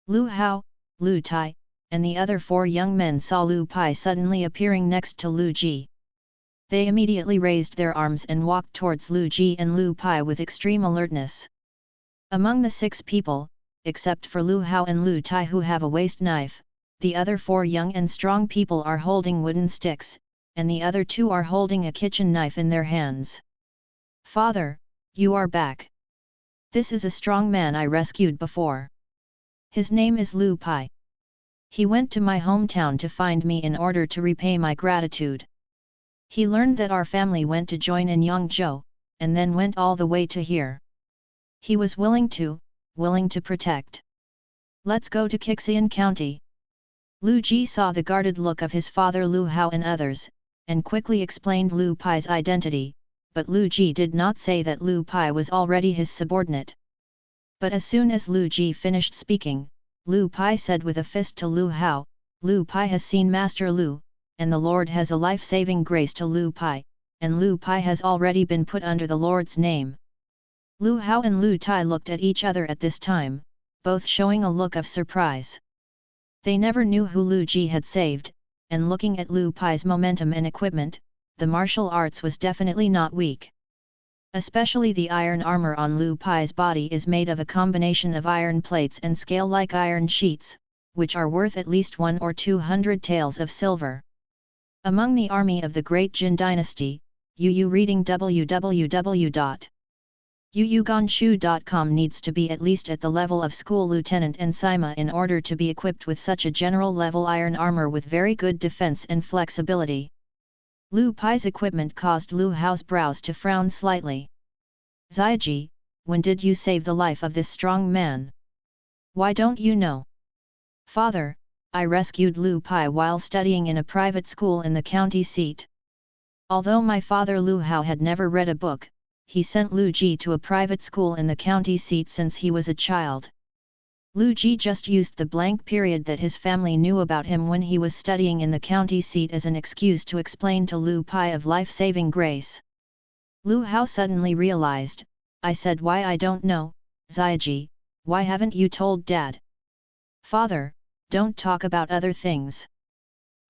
Speaker 1: Lu Hao, Lu Tai, and the other 4 young men saw Lu Pai suddenly appearing next to Lu Ji. They immediately raised their arms and walked towards Lu Ji and Lu Pai with extreme alertness. Among the 6 people, except for Lu Hao and Lu Tai who have a waste knife, the other 4 young and strong people are holding wooden sticks, and the other 2 are holding a kitchen knife in their hands. "Father, you are back. This is a strong man I rescued before. His name is Lu Pai. He went to my hometown to find me in order to repay my gratitude. He learned that our family went to join in Yangzhou, and then went all the way to here. He was willing to protect. Let's go to Qixian County." Lu Ji saw the guarded look of his father Lu Hao and others, and quickly explained Lu Pai's identity, but Lu Ji did not say that Lu Pai was already his subordinate. But as soon as Lu Ji finished speaking, Lu Pai said with a fist to Lu Hao, "Lu Pai has seen Master Lu, and the Lord has a life-saving grace to Lu Pai, and Lu Pai has already been put under the Lord's name." Lu Hao and Lu Tai looked at each other at this time, both showing a look of surprise. They never knew who Lu Ji had saved, and looking at Lu Pai's momentum and equipment, the martial arts was definitely not weak. Especially the iron armor on Lu Pai's body is made of a combination of iron plates and scale-like iron sheets, which are worth at least 100 or 200 taels of silver. Among the army of the Great Jin Dynasty, Yu reading www.yuyuganshu.com needs to be at least at the level of school lieutenant and Sima in order to be equipped with such a general-level iron armor with very good defense and flexibility. Lu Pai's equipment caused Lu Hao's brows to frown slightly. "Ziaji, when did you save the life of this strong man? Why don't you know?" "Father, I rescued Lu Pai while studying in a private school in the county seat. Although my father Lu Hao had never read a book, he sent Lu Ji to a private school in the county seat since he was a child. Lu Ji just used the blank period that his family knew about him when he was studying in the county seat as an excuse to explain to Lu Pai of life-saving grace." Lu Hao suddenly realized, "I said why I don't know, Ziaji, why haven't you told Dad?" "Father, don't talk about other things.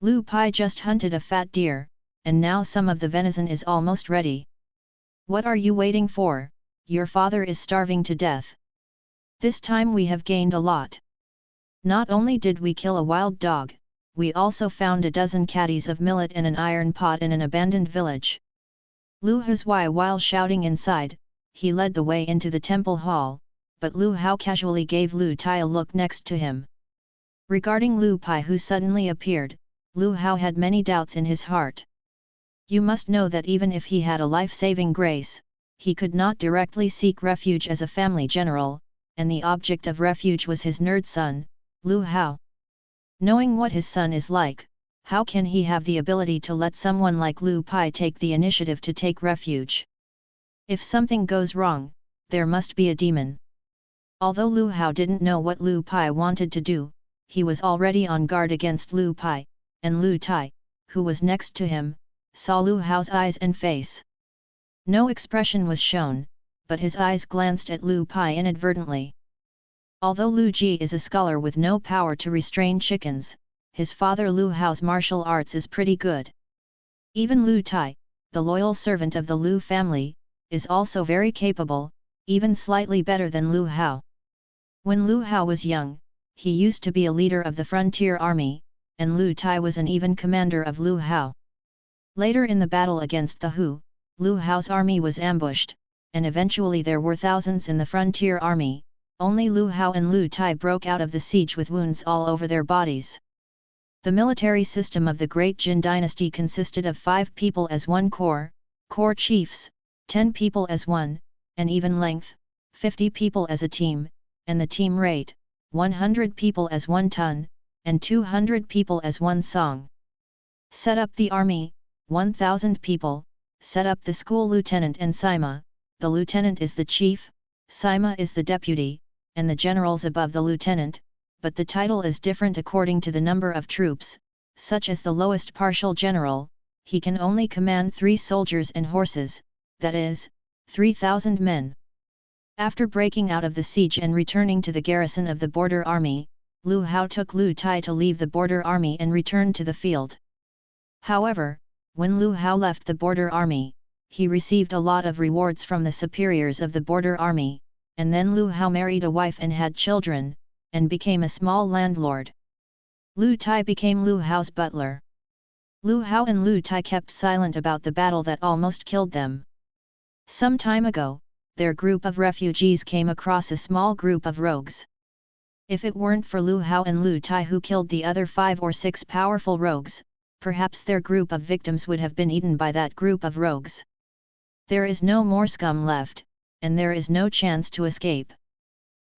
Speaker 1: Lu Pai just hunted a fat deer, and now some of the venison is almost ready. What are you waiting for? Your father is starving to death. This time we have gained a lot. Not only did we kill a wild dog, we also found a dozen caddies of millet and an iron pot in an abandoned village." Lu Hazwai while shouting inside, he led the way into the temple hall, but Lu Hao casually gave Lu Tai a look next to him. Regarding Lu Pai who suddenly appeared, Lu Hao had many doubts in his heart. You must know that even if he had a life-saving grace, he could not directly seek refuge as a family general, and the object of refuge was his nerd son, Lu Hao. Knowing what his son is like, how can he have the ability to let someone like Lu Pai take the initiative to take refuge? If something goes wrong, there must be a demon. Although Lu Hao didn't know what Lu Pai wanted to do, he was already on guard against Lu Pai, and Lu Tai, who was next to him, saw Lu Hao's eyes and face. No expression was shown, but his eyes glanced at Lu Pai inadvertently. Although Lu Ji is a scholar with no power to restrain chickens, his father Lu Hao's martial arts is pretty good. Even Lu Tai, the loyal servant of the Lu family, is also very capable, even slightly better than Lu Hao. When Lu Hao was young, he used to be a leader of the frontier army, and Lu Tai was an even commander of Lu Hao. Later in the battle against the Hu, Lu Hao's army was ambushed, and eventually there were thousands in the frontier army. Only Lu Hao and Lu Tai broke out of the siege with wounds all over their bodies. The military system of the Great Jin Dynasty consisted of 5 people as one corps chiefs, 10 people as one, and even length, 50 people as a team, and the team rate, 100 people as one ton, and 200 people as one song. Set up the army, 1,000 people, set up the school lieutenant and Sima, the lieutenant is the chief, Sima is the deputy, and the generals above the lieutenant, but the title is different according to the number of troops, such as the lowest partial general, he can only command 3 soldiers and horses, that is, 3,000 men. After breaking out of the siege and returning to the garrison of the border army, Lu Hao took Lu Tai to leave the border army and return to the field. However, when Lu Hao left the border army, he received a lot of rewards from the superiors of the border army, and then Lu Hao married a wife and had children, and became a small landlord. Lu Tai became Lu Hao's butler. Lu Hao and Lu Tai kept silent about the battle that almost killed them. Some time ago, their group of refugees came across a small group of rogues. If it weren't for Lu Hao and Lu Tai who killed the other 5 or 6 powerful rogues, perhaps their group of victims would have been eaten by that group of rogues. There is no more scum left, and there is no chance to escape.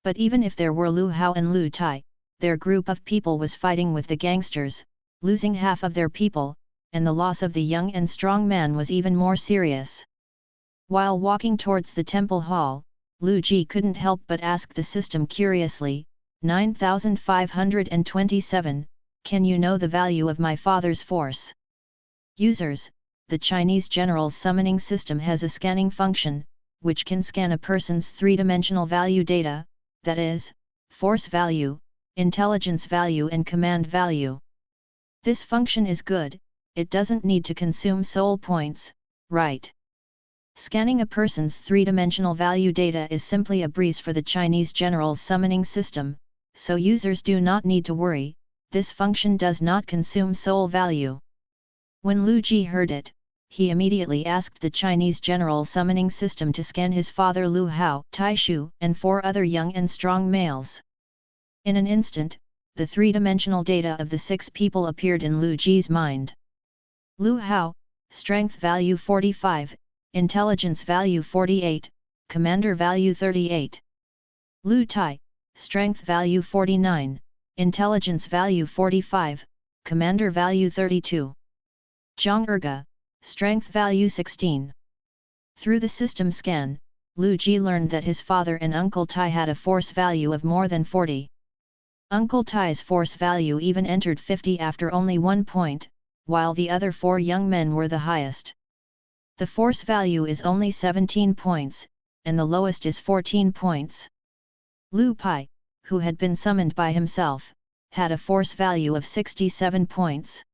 Speaker 1: But even if there were Lu Hao and Lu Tai, their group of people was fighting with the gangsters, losing half of their people, and the loss of the young and strong man was even more serious. While walking towards the temple hall, Lu Ji couldn't help but ask the system curiously, 9527, can you know the value of my father's force? Users, the Chinese General's summoning system has a scanning function, which can scan a person's three-dimensional value data, that is, force value, intelligence value and command value. This function is good, it doesn't need to consume soul points, right? Scanning a person's three-dimensional value data is simply a breeze for the Chinese General's summoning system, so users do not need to worry, this function does not consume soul value. When Lu Ji heard it, he immediately asked the Chinese General summoning system to scan his father Lu Hao, Tai Shu, and 4 other young and strong males. In an instant, the three-dimensional data of the 6 people appeared in Lu Ji's mind. Lu Hao, strength value 45, intelligence value 48, commander value 38. Lu Tai, strength value 49, intelligence value 45, commander value 32. Zhang Erga, strength value 16. Through the system scan, Lu Ji learned that his father and Uncle Tai had a force value of more than 40. Uncle Tai's force value even entered 50 after only 1 point, while the other 4 young men were the highest. The force value is only 17 points, and the lowest is 14 points. Lu Pai, who had been summoned by himself, had a force value of 67 points.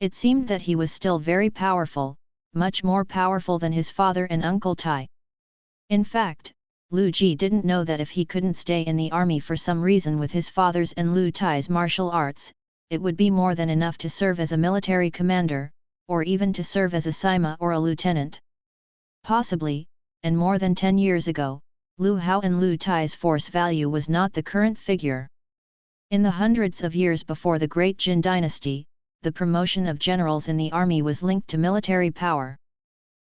Speaker 1: It seemed that he was still very powerful, much more powerful than his father and Uncle Tai. In fact, Lu Ji didn't know that if he couldn't stay in the army for some reason with his father's and Lu Tai's martial arts, it would be more than enough to serve as a military commander, or even to serve as a Sima or a lieutenant. Possibly, and more than 10 years ago, Lu Hao and Lu Tai's force value was not the current figure. In the hundreds of years before the Great Jin dynasty, the promotion of generals in the army was linked to military power.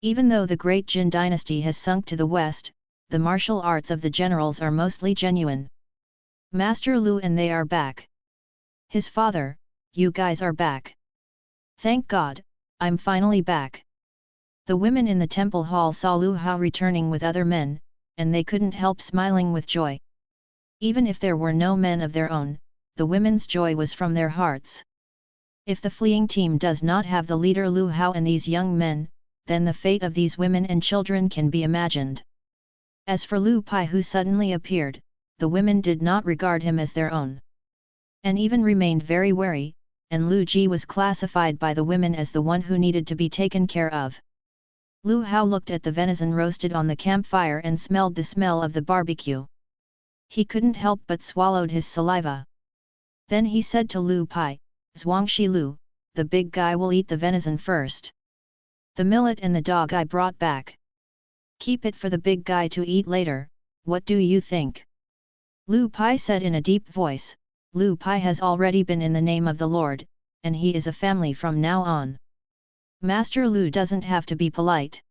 Speaker 1: Even though the Great Jin dynasty has sunk to the west, the martial arts of the generals are mostly genuine. Master Lu and they are back. His father, you guys are back. Thank God, I'm finally back. The women in the temple hall saw Lu Hao returning with other men, and they couldn't help smiling with joy. Even if there were no men of their own, the women's joy was from their hearts. If the fleeing team does not have the leader Lu Hao and these young men, then the fate of these women and children can be imagined. As for Lu Pai who suddenly appeared, the women did not regard him as their own, and even remained very wary, and Lu Ji was classified by the women as the one who needed to be taken care of. Lu Hao looked at the venison roasted on the campfire and smelled the smell of the barbecue. He couldn't help but swallowed his saliva. Then he said to Lu Pai, Zhuangxi Lu, the big guy will eat the venison first. The millet and the dog I brought back. Keep it for the big guy to eat later, what do you think? Lu Pai said in a deep voice, Lu Pai has already been in the name of the Lord, and he is a family from now on. Master Lu doesn't have to be polite.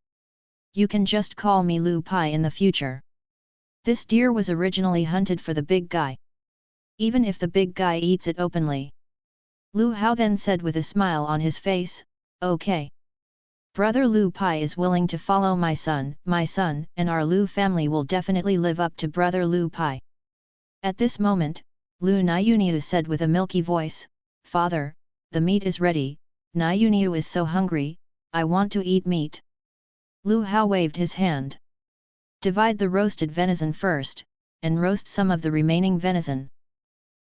Speaker 1: You can just call me Lu Pai in the future. This deer was originally hunted for the big guy. Even if the big guy eats it openly. Lu Hao then said with a smile on his face, okay. Brother Lu Pai is willing to follow my son, and our Lu family will definitely live up to Brother Lu Pai. At this moment, Lu Niuniu said with a milky voice, Father, the meat is ready, Niuniu is so hungry, I want to eat meat. Lu Hao waved his hand. Divide the roasted venison first, and roast some of the remaining venison.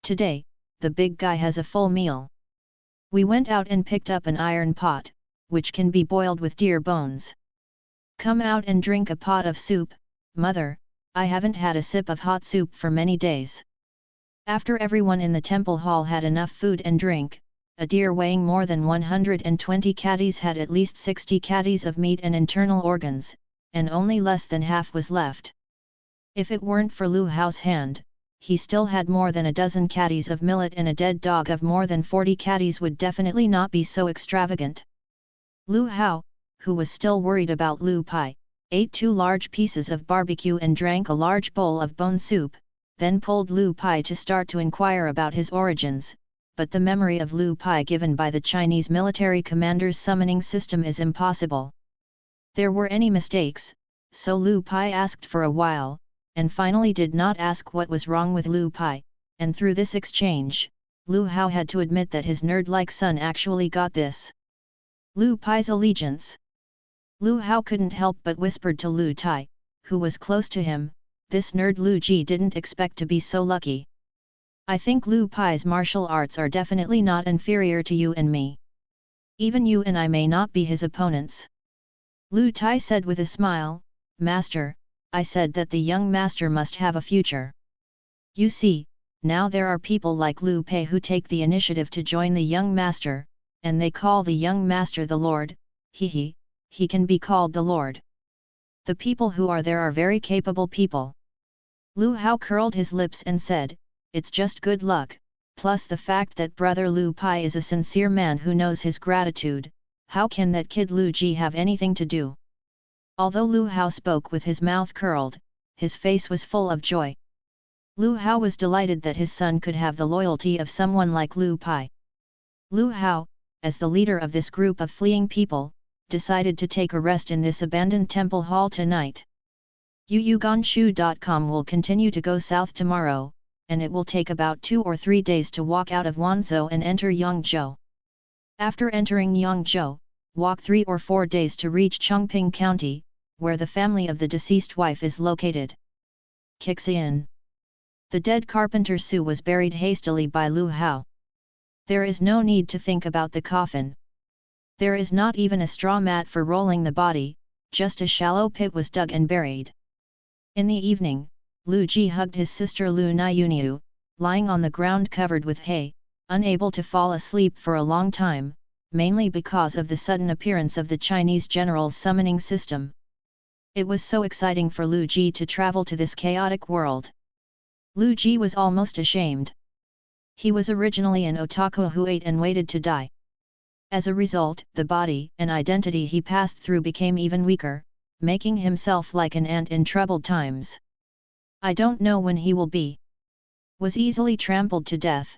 Speaker 1: Today, the big guy has a full meal. We went out and picked up an iron pot, which can be boiled with deer bones. Come out and drink a pot of soup, mother, I haven't had a sip of hot soup for many days. After everyone in the temple hall had enough food and drink, a deer weighing more than 120 kgs had at least 60 kgs of meat and internal organs, and only less than half was left. If it weren't for Lu Hao's hand, he still had more than a dozen kgs of millet, and a dead dog of more than 40 kgs would definitely not be so extravagant. Lu Hao, who was still worried about Lu Pai, ate 2 large pieces of barbecue and drank a large bowl of bone soup, then pulled Lu Pai to start to inquire about his origins, but the memory of Lu Pai given by the Chinese military commander's summoning system is impossible. There were any mistakes, so Lu Pai asked for a while, and finally did not ask what was wrong with Lu Pai, and through this exchange, Lu Hao had to admit that his nerd-like son actually got this. Lu Pai's allegiance. Lu Hao couldn't help but whispered to Lu Tai, who was close to him, this nerd Lu Ji didn't expect to be so lucky. I think Lu Pai's martial arts are definitely not inferior to you and me. Even you and I may not be his opponents. Lu Tai said with a smile, Master, I said that the young master must have a future. You see, now there are people like Lu Pei who take the initiative to join the young master, and they call the young master the Lord, he can be called the Lord. The people who are there are very capable people. Lu Hao curled his lips and said, it's just good luck, plus the fact that brother Lu Pai is a sincere man who knows his gratitude. How can that kid Lu Ji have anything to do? Although Lu Hao spoke with his mouth curled, his face was full of joy. Lu Hao was delighted that his son could have the loyalty of someone like Lu Pai. Lu Hao, as the leader of this group of fleeing people, decided to take a rest in this abandoned temple hall tonight. Yuyuganshu.com will continue to go south tomorrow, and it will take about 2 or 3 days to walk out of Wanzhou and enter Yangzhou. After entering Yangzhou, walk 3 or 4 days to reach Chongping County, where the family of the deceased wife is located. Kixin. The dead carpenter Su was buried hastily by Lu Hao. There is no need to think about the coffin. There is not even a straw mat for rolling the body, just a shallow pit was dug and buried. In the evening, Lu Ji hugged his sister Lu Niuniu, lying on the ground covered with hay, unable to fall asleep for a long time, mainly because of the sudden appearance of the Chinese general's summoning system. It was so exciting for Lu Ji to travel to this chaotic world. Lu Ji was almost ashamed. He was originally an otaku who ate and waited to die. As a result, the body and identity he passed through became even weaker, making himself like an ant in troubled times. I don't know when he will be. Was easily trampled to death.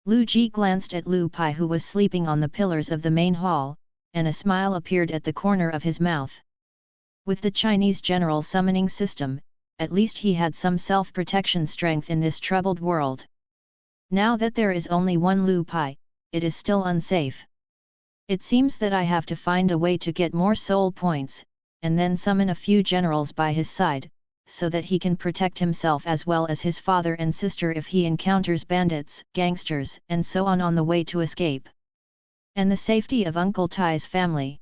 Speaker 1: Lu Ji glanced at Lu Pai, who was sleeping on the pillars of the main hall, and a smile appeared at the corner of his mouth. With the Chinese general summoning system, at least he had some self-protection strength in this troubled world. Now that there is only one Lu Pai, it is still unsafe. It seems that I have to find a way to get more soul points, and then summon a few generals by his side, so that he can protect himself as well as his father and sister if he encounters bandits, gangsters, and so on the way to escape. And the safety of Uncle Tai's family.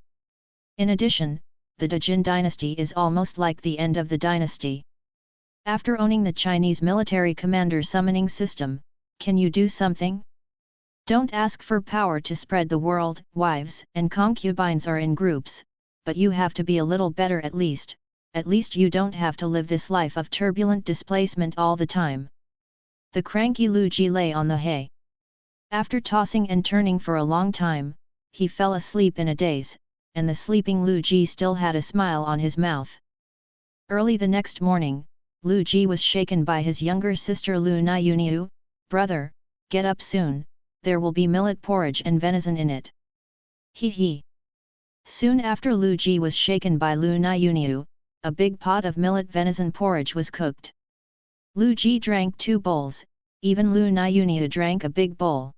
Speaker 1: In addition, the Dajin dynasty is almost like the end of the dynasty. After owning the Chinese military commander summoning system, can you do something? Don't ask for power to spread the world. Wives and concubines are in groups, but you have to be a little better at least you don't have to live this life of turbulent displacement all the time. The cranky Lu Ji lay on the hay. After tossing and turning for a long time, he fell asleep in a daze, and the sleeping Lu Ji still had a smile on his mouth. Early the next morning, Lu Ji was shaken by his younger sister Lu Niuniu. Brother, get up soon, there will be millet porridge and venison in it. He. Soon after Lu Ji was shaken by Lu Niuniu, a big pot of millet venison porridge was cooked. Lu Ji drank 2 bowls, even Lu Niuniu drank a big bowl.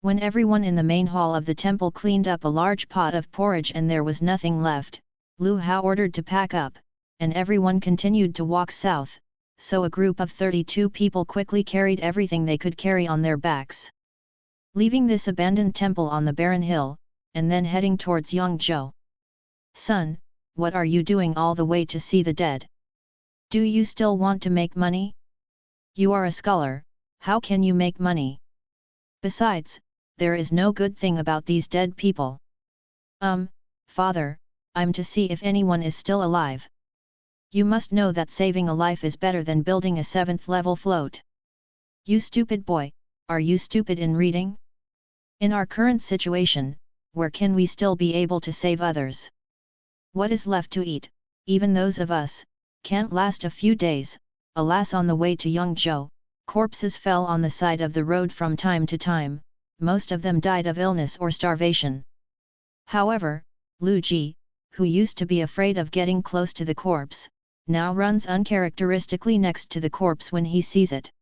Speaker 1: When everyone in the main hall of the temple cleaned up a large pot of porridge and there was nothing left, Lu Hao ordered to pack up, and everyone continued to walk south, so a group of 32 people quickly carried everything they could carry on their backs. Leaving this abandoned temple on the barren hill, and then heading towards Yangzhou. "Son, what are you doing all the way to see the dead? Do you still want to make money? You are a scholar, how can you make money? Besides, there is no good thing about these dead people." Father, I'm to see if anyone is still alive. You must know that saving a life is better than building a 7th level float. You stupid boy, are you stupid in reading? In our current situation, where can we still be able to save others? What is left to eat, even those of us, can't last a few days. Alas, on the way to Yangzhou, corpses fell on the side of the road from time to time, most of them died of illness or starvation. However, Lu Ji, who used to be afraid of getting close to the corpse, now runs uncharacteristically next to the corpse when he sees it.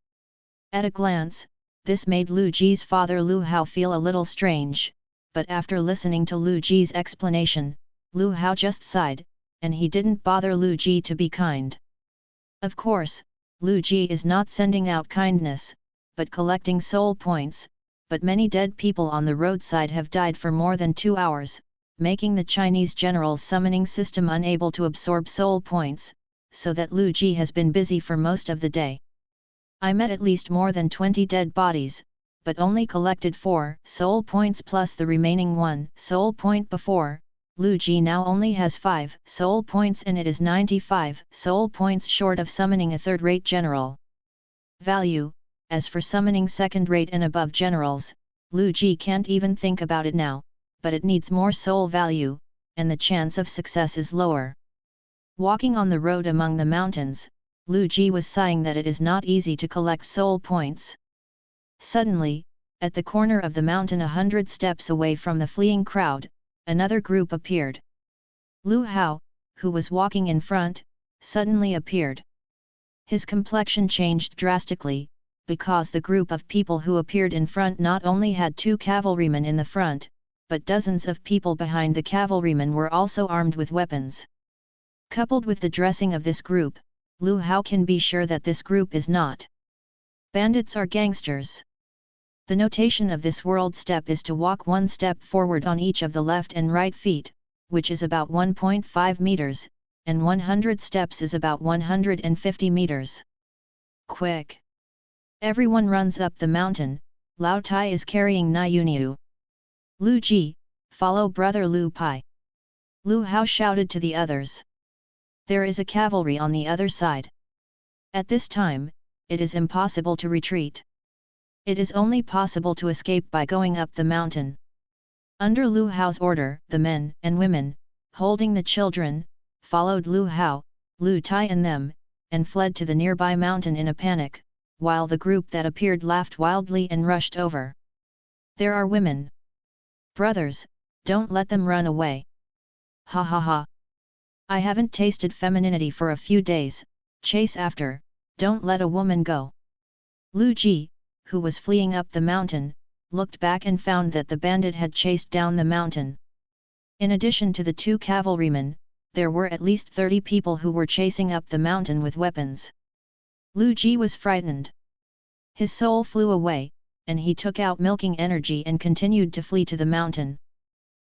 Speaker 1: At a glance, this made Lu Ji's father Lu Hao feel a little strange, but after listening to Lu Ji's explanation, Lu Hao just sighed, and he didn't bother Lu Ji to be kind. Of course, Lu Ji is not sending out kindness, but collecting soul points, but many dead people on the roadside have died for more than 2 hours, making the Chinese general's summoning system unable to absorb soul points, so that Lu Ji has been busy for most of the day. I met at least more than 20 dead bodies, but only collected 4 soul points plus the remaining 1 soul point before. Lu Ji now only has 5 soul points and it is 95 soul points short of summoning a third-rate general. Value, as for summoning second-rate and above generals, Lu Ji can't even think about it now, but it needs more soul value, and the chance of success is lower. Walking on the road among the mountains, Lu Ji was sighing that it is not easy to collect soul points. Suddenly, at the corner of the mountain 100 steps away from the fleeing crowd, another group appeared. Lu Hao, who was walking in front, suddenly appeared. His complexion changed drastically, because the group of people who appeared in front not only had 2 cavalrymen in the front, but dozens of people behind the cavalrymen were also armed with weapons. Coupled with the dressing of this group, Lu Hao can be sure that this group is not bandits or gangsters. The notation of this world step is to walk 1 step forward on each of the left and right feet, which is about 1.5 meters, and 100 steps is about 150 meters. Quick! Everyone runs up the mountain. Lao Tai is carrying Niu. Lu Ji, follow brother Lu Pai. Lu Hao shouted to the others. There is a cavalry on the other side. At this time, it is impossible to retreat. It is only possible to escape by going up the mountain. Under Lu Hao's order, the men and women, holding the children, followed Lu Hao, Lu Tai and them, and fled to the nearby mountain in a panic, while the group that appeared laughed wildly and rushed over. There are women. Brothers, don't let them run away. Ha ha ha. I haven't tasted femininity for a few days, chase after, don't let a woman go. Lu Ji, who was fleeing up the mountain, looked back and found that the bandit had chased down the mountain. In addition to the 2 cavalrymen, there were at least 30 people who were chasing up the mountain with weapons. Lu Ji was frightened. His soul flew away, and he took out milking energy and continued to flee to the mountain.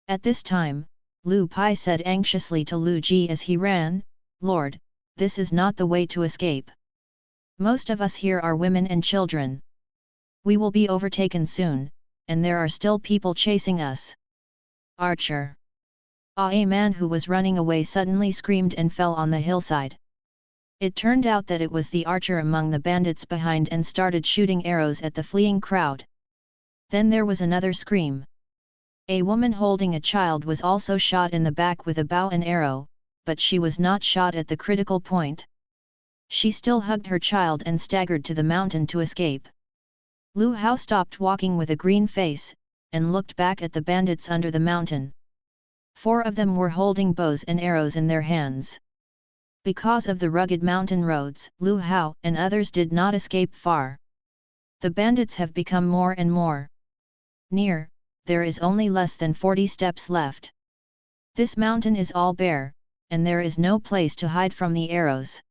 Speaker 1: At this time, Lu Pai said anxiously to Lu Ji as he ran, "Lord, this is not the way to escape. Most of us here are women and children. We will be overtaken soon, and there are still people chasing us." Archer! A man who was running away suddenly screamed and fell on the hillside. It turned out that it was the archer among the bandits behind and started shooting arrows at the fleeing crowd. Then there was another scream. A woman holding a child was also shot in the back with a bow and arrow, but she was not shot at the critical point. She still hugged her child and staggered to the mountain to escape. Lu Hao stopped walking with a green face, and looked back at the bandits under the mountain. 4 of them were holding bows and arrows in their hands. Because of the rugged mountain roads, Lu Hao and others did not escape far. The bandits have become more and more near. There is only less than 40 steps left. This mountain is all bare, and there is no place to hide from the arrows.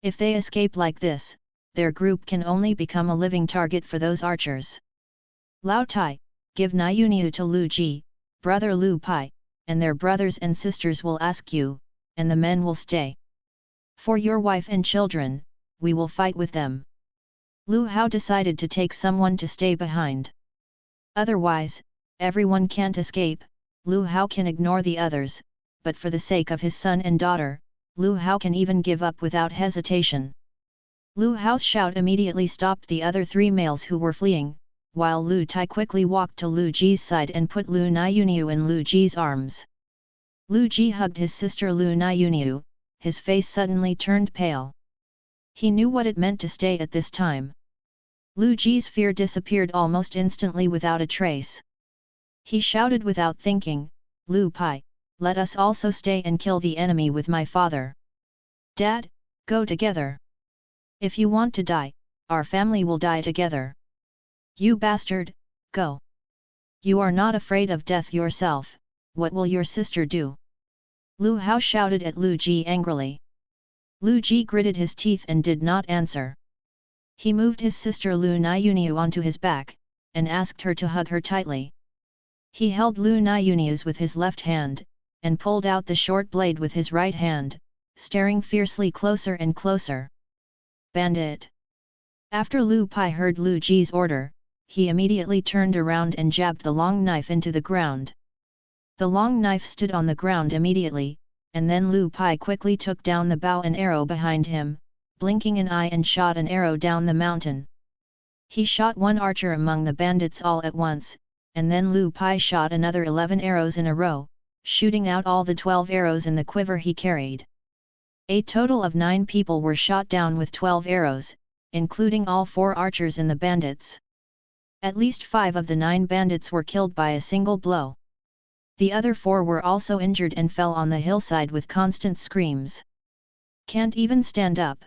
Speaker 1: If they escape like this, their group can only become a living target for those archers. Lao Tai, give Niuniu to Lu Ji, brother Lu Pai, and their brothers and sisters will ask you, and the men will stay. For your wife and children, we will fight with them. Lu Hao decided to take someone to stay behind. Otherwise, everyone can't escape. Lu Hao can ignore the others, but for the sake of his son and daughter, Lu Hao can even give up without hesitation. Lu Hao's shout immediately stopped the other 3 males who were fleeing, while Lu Tai quickly walked to Lu Ji's side and put Lu Niuniu in Lu Ji's arms. Lu Ji hugged his sister Lu Niuniu, his face suddenly turned pale. He knew what it meant to stay at this time. Lu Ji's fear disappeared almost instantly without a trace. He shouted without thinking, Lu Pai, let us also stay and kill the enemy with my father. Dad, go together. If you want to die, our family will die together. You bastard, go. You are not afraid of death yourself, what will your sister do? Lu Hao shouted at Lu Ji angrily. Lu Ji gritted his teeth and did not answer. He moved his sister Lu Niuniu onto his back, and asked her to hug her tightly. He held Lu Niuniu's with his left hand, and pulled out the short blade with his right hand, staring fiercely closer and closer. Bandit! After Lu Pai heard Lu Ji's order, he immediately turned around and jabbed the long knife into the ground. The long knife stood on the ground immediately, and then Lu Pai quickly took down the bow and arrow behind him, blinking an eye and shot an arrow down the mountain. He shot one archer among the bandits all at once, and then Lu Pai shot another 11 arrows in a row, shooting out all the 12 arrows in the quiver he carried. A total of 9 people were shot down with 12 arrows, including all 4 archers and the bandits. At least 5 of the 9 bandits were killed by a single blow. The other 4 were also injured and fell on the hillside with constant screams. Can't even stand up.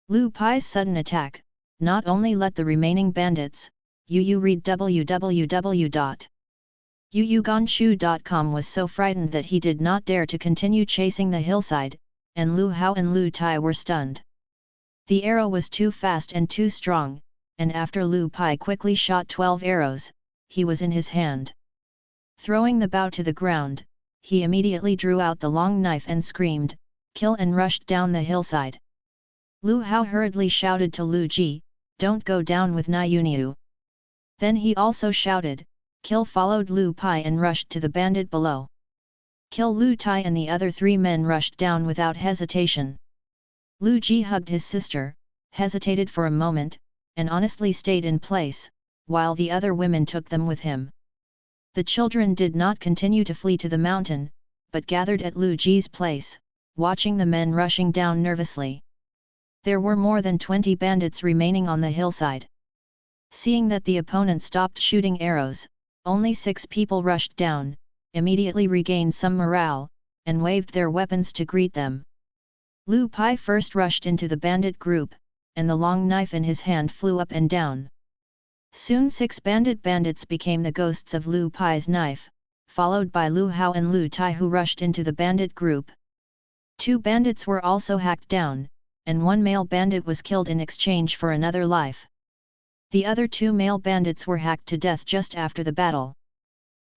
Speaker 1: Lu Pai's sudden attack not only let the remaining bandits, read www.yuyuganshu.com, was so frightened that he did not dare to continue chasing the hillside, and Lu Hao and Lu Tai were stunned. The arrow was too fast and too strong, and after Lu Pai quickly shot 12 arrows, he was in his hand. Throwing the bow to the ground, he immediately drew out the long knife and screamed, "Kill!" and rushed down the hillside. Lu Hao hurriedly shouted to Lu Ji, "Don't go down with Niuniu." Then he also shouted, "Kill!" followed Lu Pai and rushed to the bandit below. Kill Lu Tai and the other 3 men rushed down without hesitation. Lu Ji hugged his sister, hesitated for a moment, and honestly stayed in place, while the other women took them with him. The children did not continue to flee to the mountain, but gathered at Lu Ji's place, watching the men rushing down nervously. There were more than 20 bandits remaining on the hillside. Seeing that the opponent stopped shooting arrows, only 6 people rushed down, immediately regained some morale, and waved their weapons to greet them. Lu Pai first rushed into the bandit group, and the long knife in his hand flew up and down. Soon 6 bandits became the ghosts of Lu Pai's knife, followed by Lu Hao and Lu Tai, who rushed into the bandit group. 2 bandits were also hacked down, and 1 male bandit was killed in exchange for another life. The other 2 male bandits were hacked to death just after the battle.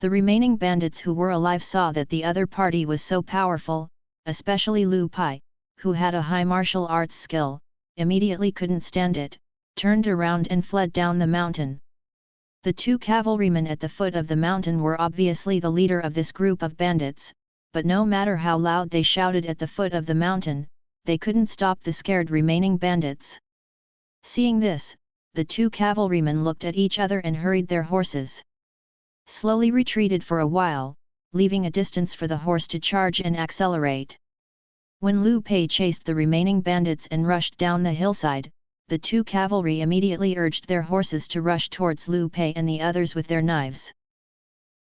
Speaker 1: The remaining bandits who were alive saw that the other party was so powerful, especially Lu Pai, who had a high martial arts skill, immediately couldn't stand it, turned around and fled down the mountain. The 2 cavalrymen at the foot of the mountain were obviously the leader of this group of bandits, but no matter how loud they shouted at the foot of the mountain, they couldn't stop the scared remaining bandits. Seeing this, the 2 cavalrymen looked at each other and hurried their horses. Slowly retreated for a while, leaving a distance for the horse to charge and accelerate. When Lu Pai chased the remaining bandits and rushed down the hillside, the 2 cavalry immediately urged their horses to rush towards Lu Pai and the others with their knives.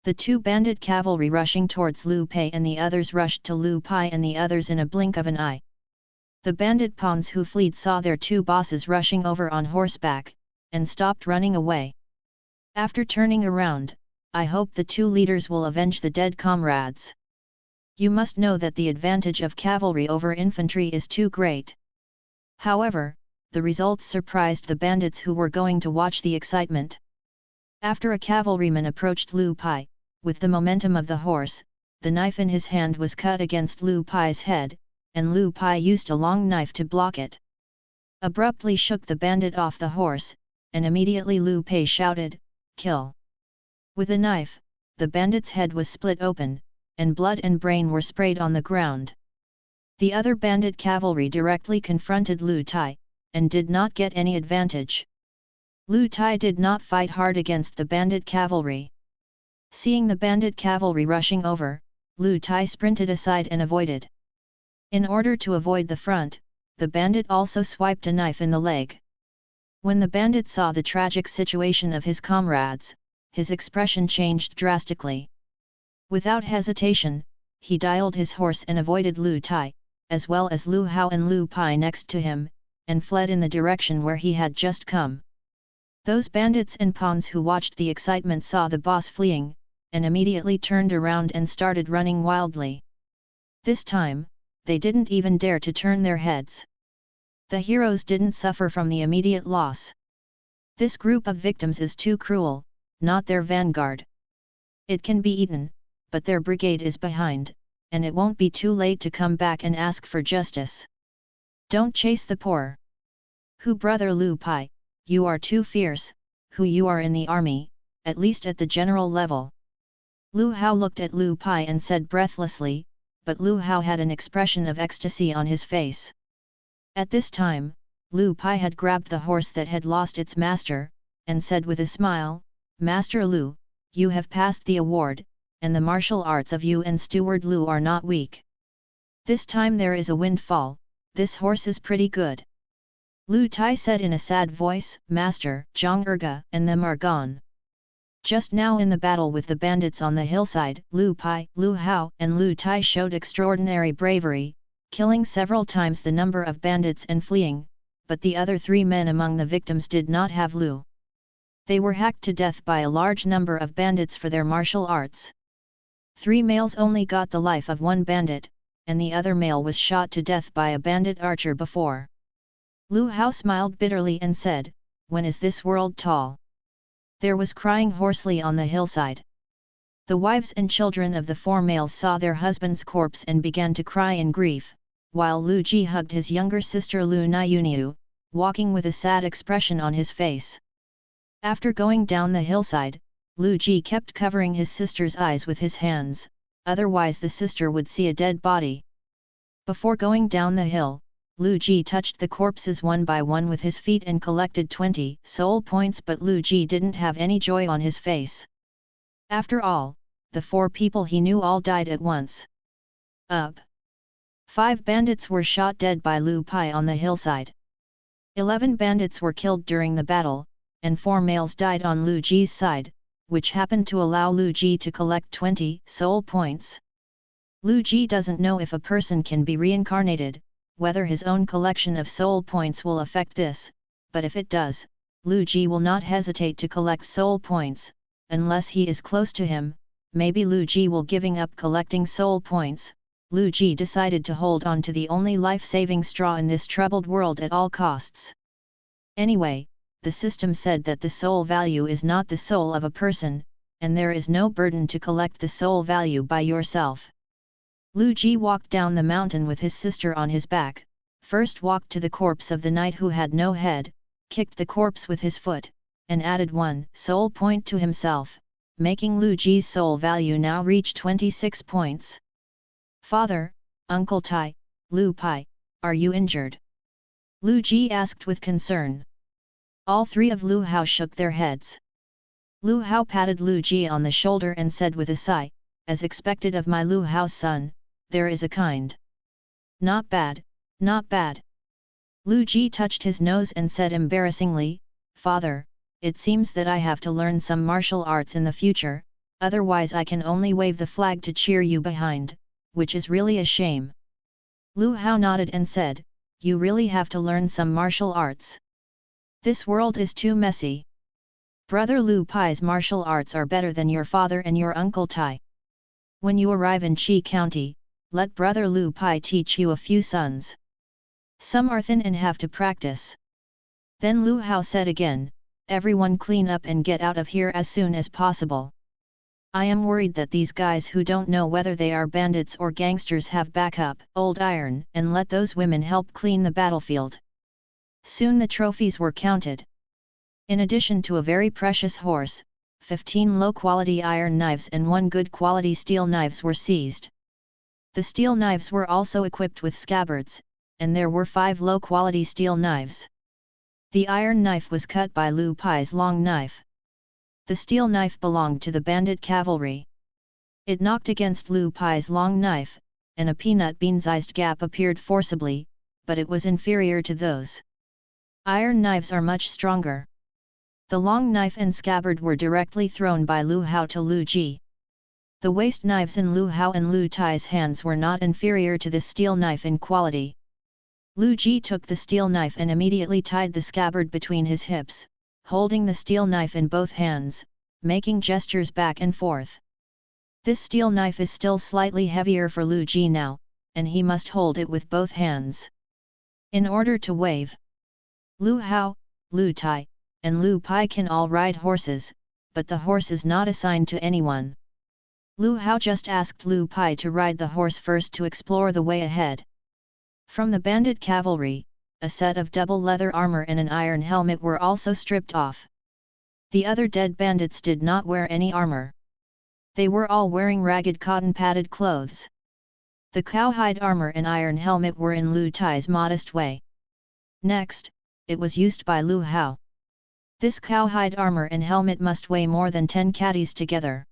Speaker 1: The 2 bandit cavalry rushing towards Lu Pai and the others rushed to Lu Pai and the others in a blink of an eye. The bandit pawns who fled saw their 2 bosses rushing over on horseback, and stopped running away. After turning around, "I hope the 2 leaders will avenge the dead comrades." You must know that the advantage of cavalry over infantry is too great. However, the results surprised the bandits who were going to watch the excitement. After a cavalryman approached Lu Pai, with the momentum of the horse, the knife in his hand was cut against Lu Pai's head, and Lu Pai used a long knife to block it. Abruptly shook the bandit off the horse, and immediately Lu Pai shouted, "Kill!" With a knife, the bandit's head was split open, and blood and brain were sprayed on the ground. The other bandit cavalry directly confronted Lu Tai, and did not get any advantage. Lu Tai did not fight hard against the bandit cavalry. Seeing the bandit cavalry rushing over, Lu Tai sprinted aside and avoided. In order to avoid the front, the bandit also swiped a knife in the leg. When the bandit saw the tragic situation of his comrades, his expression changed drastically. Without hesitation, he dialed his horse and avoided Lu Tai, as well as Lu Hao and Lu Pai next to him, and fled in the direction where he had just come. Those bandits and pawns who watched the excitement saw the boss fleeing, and immediately turned around and started running wildly. This time, they didn't even dare to turn their heads. The heroes didn't suffer from the immediate loss. This group of victims is too cruel, not their vanguard. It can be eaten, but their brigade is behind, and it won't be too late to come back and ask for justice. Don't chase the poor. Who brother Lu Pai, you are too fierce, who you are in the army, at least at the general level. Lu Hao looked at Lu Pai and said breathlessly, but Lu Hao had an expression of ecstasy on his face. At this time, Lu Pai had grabbed the horse that had lost its master, and said with a smile, "Master Lu, you have passed the award, and the martial arts of you and Steward Lu are not weak. This time there is a windfall, this horse is pretty good." Lu Tai said in a sad voice, "Master, Zhang Erge and them are gone. Just now in the battle with the bandits on the hillside, Lu Pai, Lu Hao and Lu Tai showed extraordinary bravery, killing several times the number of bandits and fleeing, but the other 3 men among the victims did not have Lu. They were hacked to death by a large number of bandits for their martial arts. 3 males only got the life of 1 bandit, and the other male was shot to death by a bandit archer before." Lu Hao smiled bitterly and said, "When is this world tall?" There was crying hoarsely on the hillside. The wives and children of the 4 males saw their husband's corpse and began to cry in grief, while Lu Ji hugged his younger sister Lu Niuniu, walking with a sad expression on his face. After going down the hillside, Lu Ji kept covering his sister's eyes with his hands, otherwise the sister would see a dead body. Before going down the hill, Lu Ji touched the corpses one by one with his feet and collected 20 soul points, but Lu Ji didn't have any joy on his face. After all, the 4 people he knew all died at once. 5 bandits were shot dead by Lu Pai on the hillside. 11 bandits were killed during the battle, and 4 males died on Lu Ji's side, which happened to allow Lu Ji to collect 20 soul points. Lu Ji doesn't know if a person can be reincarnated, whether his own collection of soul points will affect this, but if it does, Lu Ji will not hesitate to collect soul points, unless he is close to him. Maybe Lu Ji will giving up collecting soul points. Lu Ji decided to hold on to the only life-saving straw in this troubled world at all costs. Anyway, the system said that the soul value is not the soul of a person, and there is no burden to collect the soul value by yourself. Lu Ji walked down the mountain with his sister on his back, first walked to the corpse of the knight who had no head, kicked the corpse with his foot, and added 1 soul point to himself, making Lu Ji's soul value now reach 26 points. "Father, Uncle Tai, Lu Pai, are you injured?" Lu Ji asked with concern. All 3 of Lu Hao shook their heads. Lu Hao patted Lu Ji on the shoulder and said with a sigh, "As expected of my Lu Hao's son, there is a kind. Not bad, not bad." Lu Ji touched his nose and said embarrassingly, "Father, it seems that I have to learn some martial arts in the future, otherwise I can only wave the flag to cheer you behind, which is really a shame." Lu Hao nodded and said, "You really have to learn some martial arts. This world is too messy. Brother Lu Pai's martial arts are better than your father and your uncle Tai. When you arrive in Qi County, let brother Lu Pai teach you a few sons. Some are thin and have to practice. Then Lu Hao said again, everyone clean up and get out of here as soon as possible. I am worried that these guys who don't know whether they are bandits or gangsters have backup, old iron, and let those women help clean the battlefield. Soon the trophies were counted. In addition to a very precious horse, 15 low-quality iron knives and 1 good-quality steel knives were seized. The steel knives were also equipped with scabbards, and there were 5 low-quality steel knives. The iron knife was cut by Lu Pai's long knife. The steel knife belonged to the bandit cavalry. It knocked against Lu Pai's long knife, and a peanut bean-sized gap appeared forcibly, but it was inferior to those. Iron knives are much stronger. The long knife and scabbard were directly thrown by Lu Hao to Lu Ji. The waist knives in Lu Hao and Lu Tai's hands were not inferior to this steel knife in quality. Lu Ji took the steel knife and immediately tied the scabbard between his hips, holding the steel knife in both hands, making gestures back and forth. This steel knife is still slightly heavier for Lu Ji now, and he must hold it with both hands. In order to wave, Lu Hao, Lu Tai, and Lu Pai can all ride horses, but the horse is not assigned to anyone. Lu Hao just asked Lu Pai to ride the horse first to explore the way ahead. From the bandit cavalry, a set of double leather armor and an iron helmet were also stripped off. The other dead bandits did not wear any armor. They were all wearing ragged cotton-padded clothes. The cowhide armor and iron helmet were in Lu Tai's modest way. Next, it was used by Lu Hao. This cowhide armor and helmet must weigh more than 10 catties together.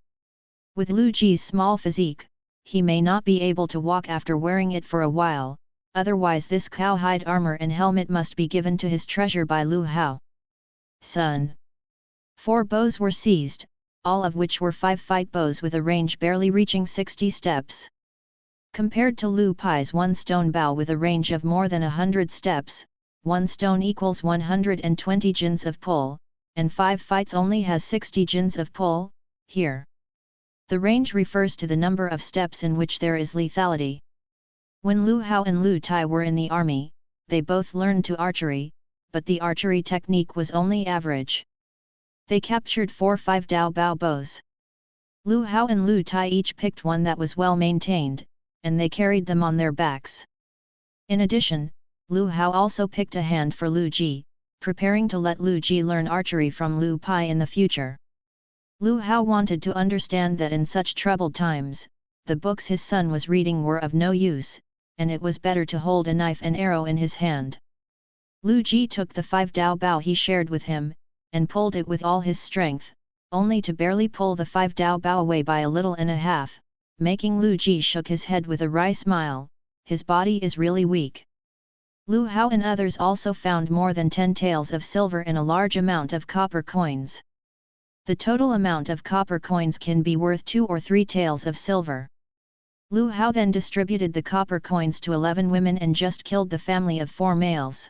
Speaker 1: With Lu Ji's small physique, he may not be able to walk after wearing it for a while, otherwise this cowhide armor and helmet must be given to his treasure by Lu Hao. Son. 4 bows were seized, all of which were 5-fight bows with a range barely reaching 60 steps. Compared to Lu Pai's 1 stone bow with a range of more than 100 steps, 1 stone equals 120 jins of pull, and 5 fights only has 60 jins of pull, here. The range refers to the number of steps in which there is lethality. When Lu Hao and Lu Tai were in the army, they both learned to archery, but the archery technique was only average. They captured 4 5-dao bao bows. Lu Hao and Lu Tai each picked one that was well maintained, and they carried them on their backs. In addition, Lu Hao also picked a hand for Lu Ji, preparing to let Lu Ji learn archery from Lu Pai in the future. Lu Hao wanted to understand that in such troubled times, the books his son was reading were of no use, and it was better to hold a knife and arrow in his hand. Lu Ji took the 5-dao bao he shared with him, and pulled it with all his strength, only to barely pull the 5-dao bao away by a little and a half, making Lu Ji shook his head with a wry smile. His body is really weak. Lu Hao and others also found more than 10 taels of silver and a large amount of copper coins. The total amount of copper coins can be worth 2 or 3 taels of silver. Lu Hao then distributed the copper coins to 11 women and just killed the family of 4 males.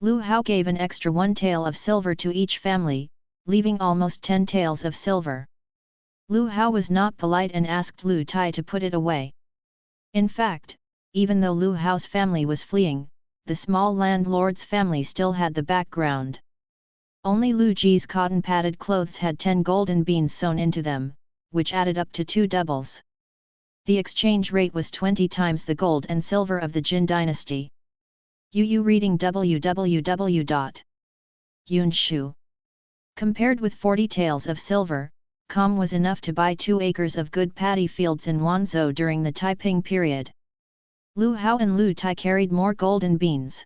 Speaker 1: Lu Hao gave an extra 1 tael of silver to each family, leaving almost 10 taels of silver. Lu Hao was not polite and asked Lu Tai to put it away. In fact, even though Lu Hao's family was fleeing, the small landlord's family still had the background. Only Lu Ji's cotton-padded clothes had 10 golden beans sewn into them, which added up to 2 doubles. The exchange rate was 20 times the gold and silver of the Jin dynasty. Yu reading www.yunshu. Compared with 40 taels of silver, com was enough to buy 2 acres of good paddy fields in Wanzhou during the Taiping period. Lu Hao and Lu Tai carried more golden beans.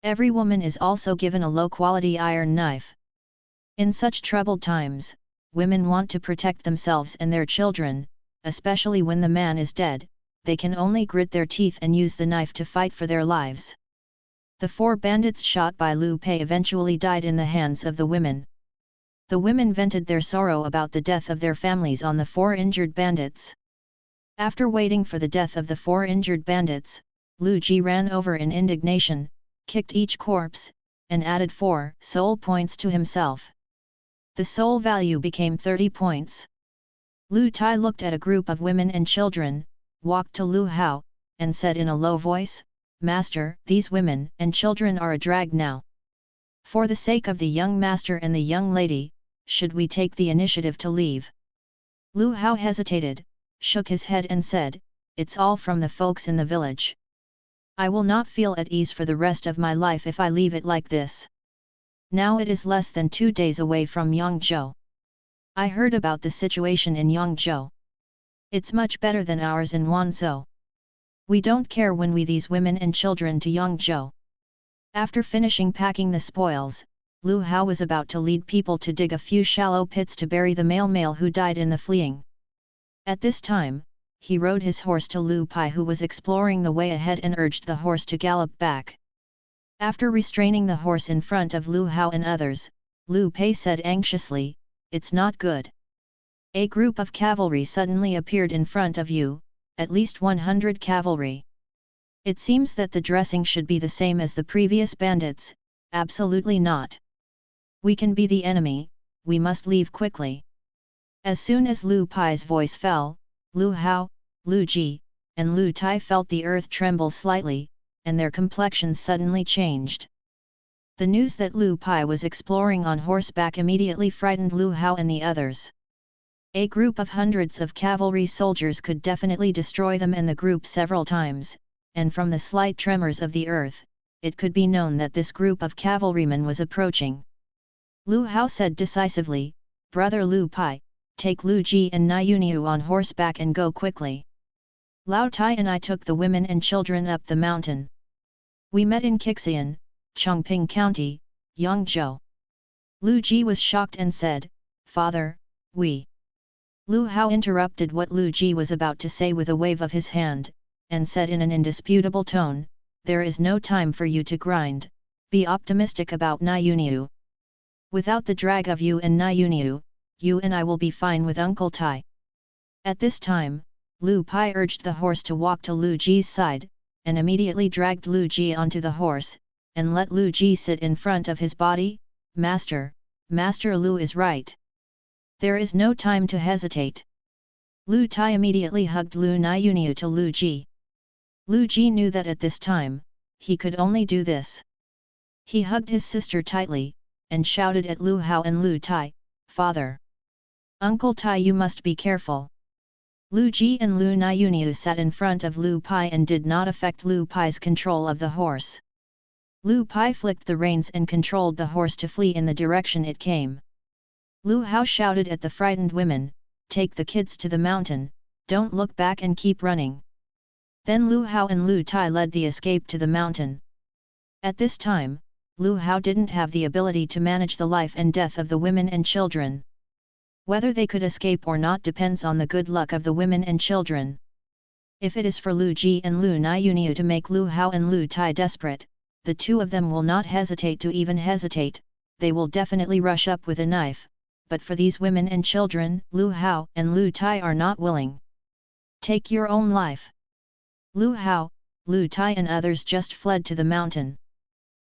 Speaker 1: Every woman is also given a low-quality iron knife. In such troubled times, women want to protect themselves and their children, especially when the man is dead. They can only grit their teeth and use the knife to fight for their lives. The 4 bandits shot by Lu Pei eventually died in the hands of the women. The women vented their sorrow about the death of their families on the 4 injured bandits. After waiting for the death of the 4 injured bandits, Lu Ji ran over in indignation, kicked each corpse, and added 4 soul points to himself. The soul value became 30 points. Lu Tai looked at a group of women and children, walked to Lu Hao, and said in a low voice, "Master, these women and children are a drag now. For the sake of the young master and the young lady, should we take the initiative to leave?" Lu Hao hesitated, shook his head and said, "It's all from the folks in the village. I will not feel at ease for the rest of my life if I leave it like this. Now it is less than 2 days away from Yangzhou. I heard about the situation in Yangzhou. It's much better than ours in Wanzhou. We don't care when we these women and children to Yangzhou." After finishing packing the spoils, Lu Hao was about to lead people to dig a few shallow pits to bury the male who died in the fleeing. At this time, he rode his horse to Lu Pai, who was exploring the way ahead, and urged the horse to gallop back. After restraining the horse in front of Lu Hao and others, Lu Pai said anxiously, "It's not good. A group of cavalry suddenly appeared in front of you, at least 100 cavalry. It seems that the dressing should be the same as the previous bandits." "Absolutely not. We can be the enemy, we must leave quickly." As soon as Lu Pai's voice fell, Lu Hao, Lu Ji, and Lu Tai felt the earth tremble slightly, and their complexions suddenly changed. The news that Lu Pai was exploring on horseback immediately frightened Lu Hao and the others. A group of hundreds of cavalry soldiers could definitely destroy them and the group several times, and from the slight tremors of the earth, it could be known that this group of cavalrymen was approaching. Lu Hao said decisively, "Brother Lu Pai, take Lu Ji and Niuniu on horseback and go quickly. Lao Tai and I took the women and children up the mountain. We met in Qixian, Chongping County, Yangzhou." Lu Ji was shocked and said, "Father, we..." Lu Hao interrupted what Lu Ji was about to say with a wave of his hand, and said in an indisputable tone, "There is no time for you to grind, be optimistic about Niuniu. Without the drag of you and Niuniu, you and I will be fine with Uncle Tai." At this time, Lu Pai urged the horse to walk to Lu Ji's side, and immediately dragged Lu Ji onto the horse, and let Lu Ji sit in front of his body. Master Lu is right. There is no time to hesitate." Lu Tai immediately hugged Lu Niuniu to Lu Ji. Lu Ji knew that at this time, he could only do this. He hugged his sister tightly, and shouted at Lu Hao and Lu Tai, "Father! Uncle Tai, you must be careful." Lu Ji and Lu Niuniu sat in front of Lu Pai and did not affect Lu Pai's control of the horse. Lu Pai flicked the reins and controlled the horse to flee in the direction it came. Lu Hao shouted at the frightened women, "Take the kids to the mountain, don't look back and keep running." Then Lu Hao and Lu Tai led the escape to the mountain. At this time, Lu Hao didn't have the ability to manage the life and death of the women and children. Whether they could escape or not depends on the good luck of the women and children. If it is for Lu Ji and Lu Niuniu to make Lu Hao and Lu Tai desperate, the two of them will not hesitate to even hesitate, they will definitely rush up with a knife, but for these women and children, Lu Hao and Lu Tai are not willing. "Take your own life." Lu Hao, Lu Tai and others just fled to the mountain.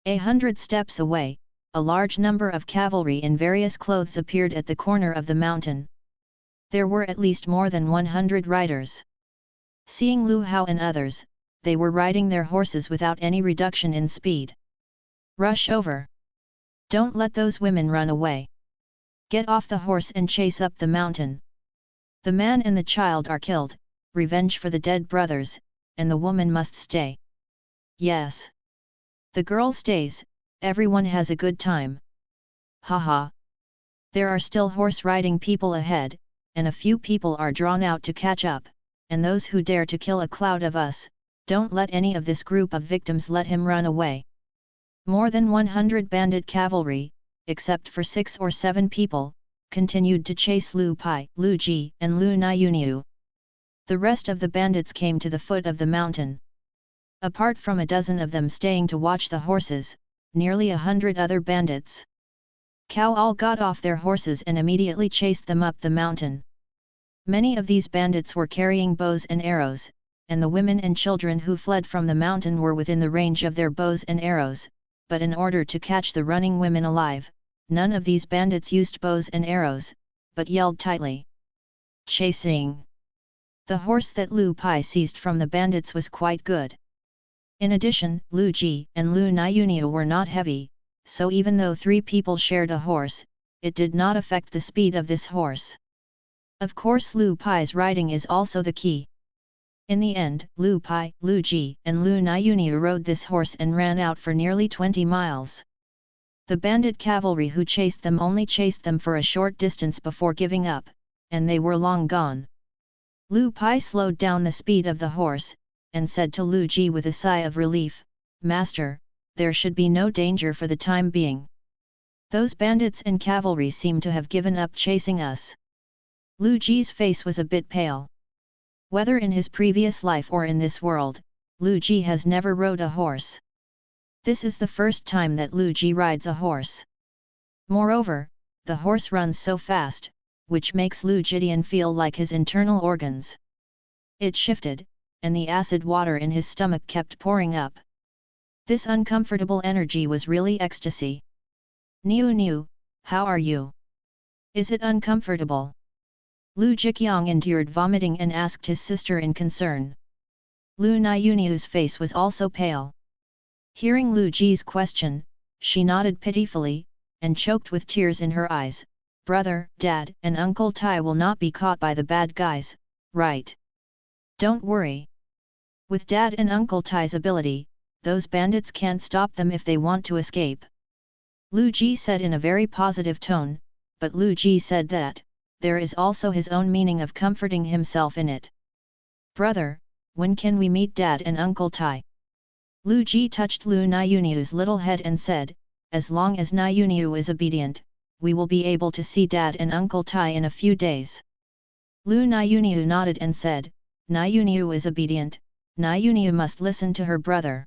Speaker 1: 100 steps away, a large number of cavalry in various clothes appeared at the corner of the mountain. There were at least more than 100 riders. Seeing Lu Hao and others, they were riding their horses without any reduction in speed. "Rush over! Don't let those women run away! Get off the horse and chase up the mountain! The man and the child are killed, revenge for the dead brothers, and the woman must stay." "Yes. The girl stays, everyone has a good time. Haha. There are still horse-riding people ahead, and a few people are drawn out to catch up, and those who dare to kill a cloud of us, don't let any of this group of victims let him run away." More than 100 bandit cavalry, except for 6 or 7 people, continued to chase Lu Pai, Lu Ji, and Lu Niuniu. The rest of the bandits came to the foot of the mountain. Apart from a dozen of them staying to watch the horses, nearly 100 other bandits Cow all got off their horses and immediately chased them up the mountain. Many of these bandits were carrying bows and arrows, and the women and children who fled from the mountain were within the range of their bows and arrows, but in order to catch the running women alive, none of these bandits used bows and arrows, but yelled tightly, "Chasing! The horse that Lu Pai seized from the bandits was quite good. In addition, Lu Ji and Lu Niuniu were not heavy, so even though 3 people shared a horse, it did not affect the speed of this horse. Of course Lu Pai's riding is also the key. In the end, Lu Pai, Lu Ji and Lu Niuniu rode this horse and ran out for nearly 20 miles. The bandit cavalry who chased them only chased them for a short distance before giving up, and they were long gone. Lu Pai slowed down the speed of the horse, and said to Lu Ji with a sigh of relief, "Master, there should be no danger for the time being. Those bandits and cavalry seem to have given up chasing us." Lu Ji's face was a bit pale. Whether in his previous life or in this world, Lu Ji has never rode a horse. This is the first time that Lu Ji rides a horse. Moreover, the horse runs so fast, which makes Lu Jidian feel like his internal organs. It shifted, and the acid water in his stomach kept pouring up. This uncomfortable energy was really ecstasy. "Niu Niu, how are you? Is it uncomfortable?" Lu Jiqiang endured vomiting and asked his sister in concern. Lu Niuniu's face was also pale. Hearing Lu Ji's question, she nodded pitifully, and choked with tears in her eyes. "Brother, Dad and Uncle Tai will not be caught by the bad guys, right? Don't worry. With Dad and Uncle Tai's ability, those bandits can't stop them if they want to escape." Lu Ji said in a very positive tone, but Lu Ji said that, there is also his own meaning of comforting himself in it. "Brother, when can we meet Dad and Uncle Tai?" Lu Ji touched Lu Niuniu's little head and said, "As long as Niuniu is obedient, we will be able to see Dad and Uncle Tai in a few days." Lu Niuniu nodded and said, "Niuniu is obedient, Niuniu must listen to her brother."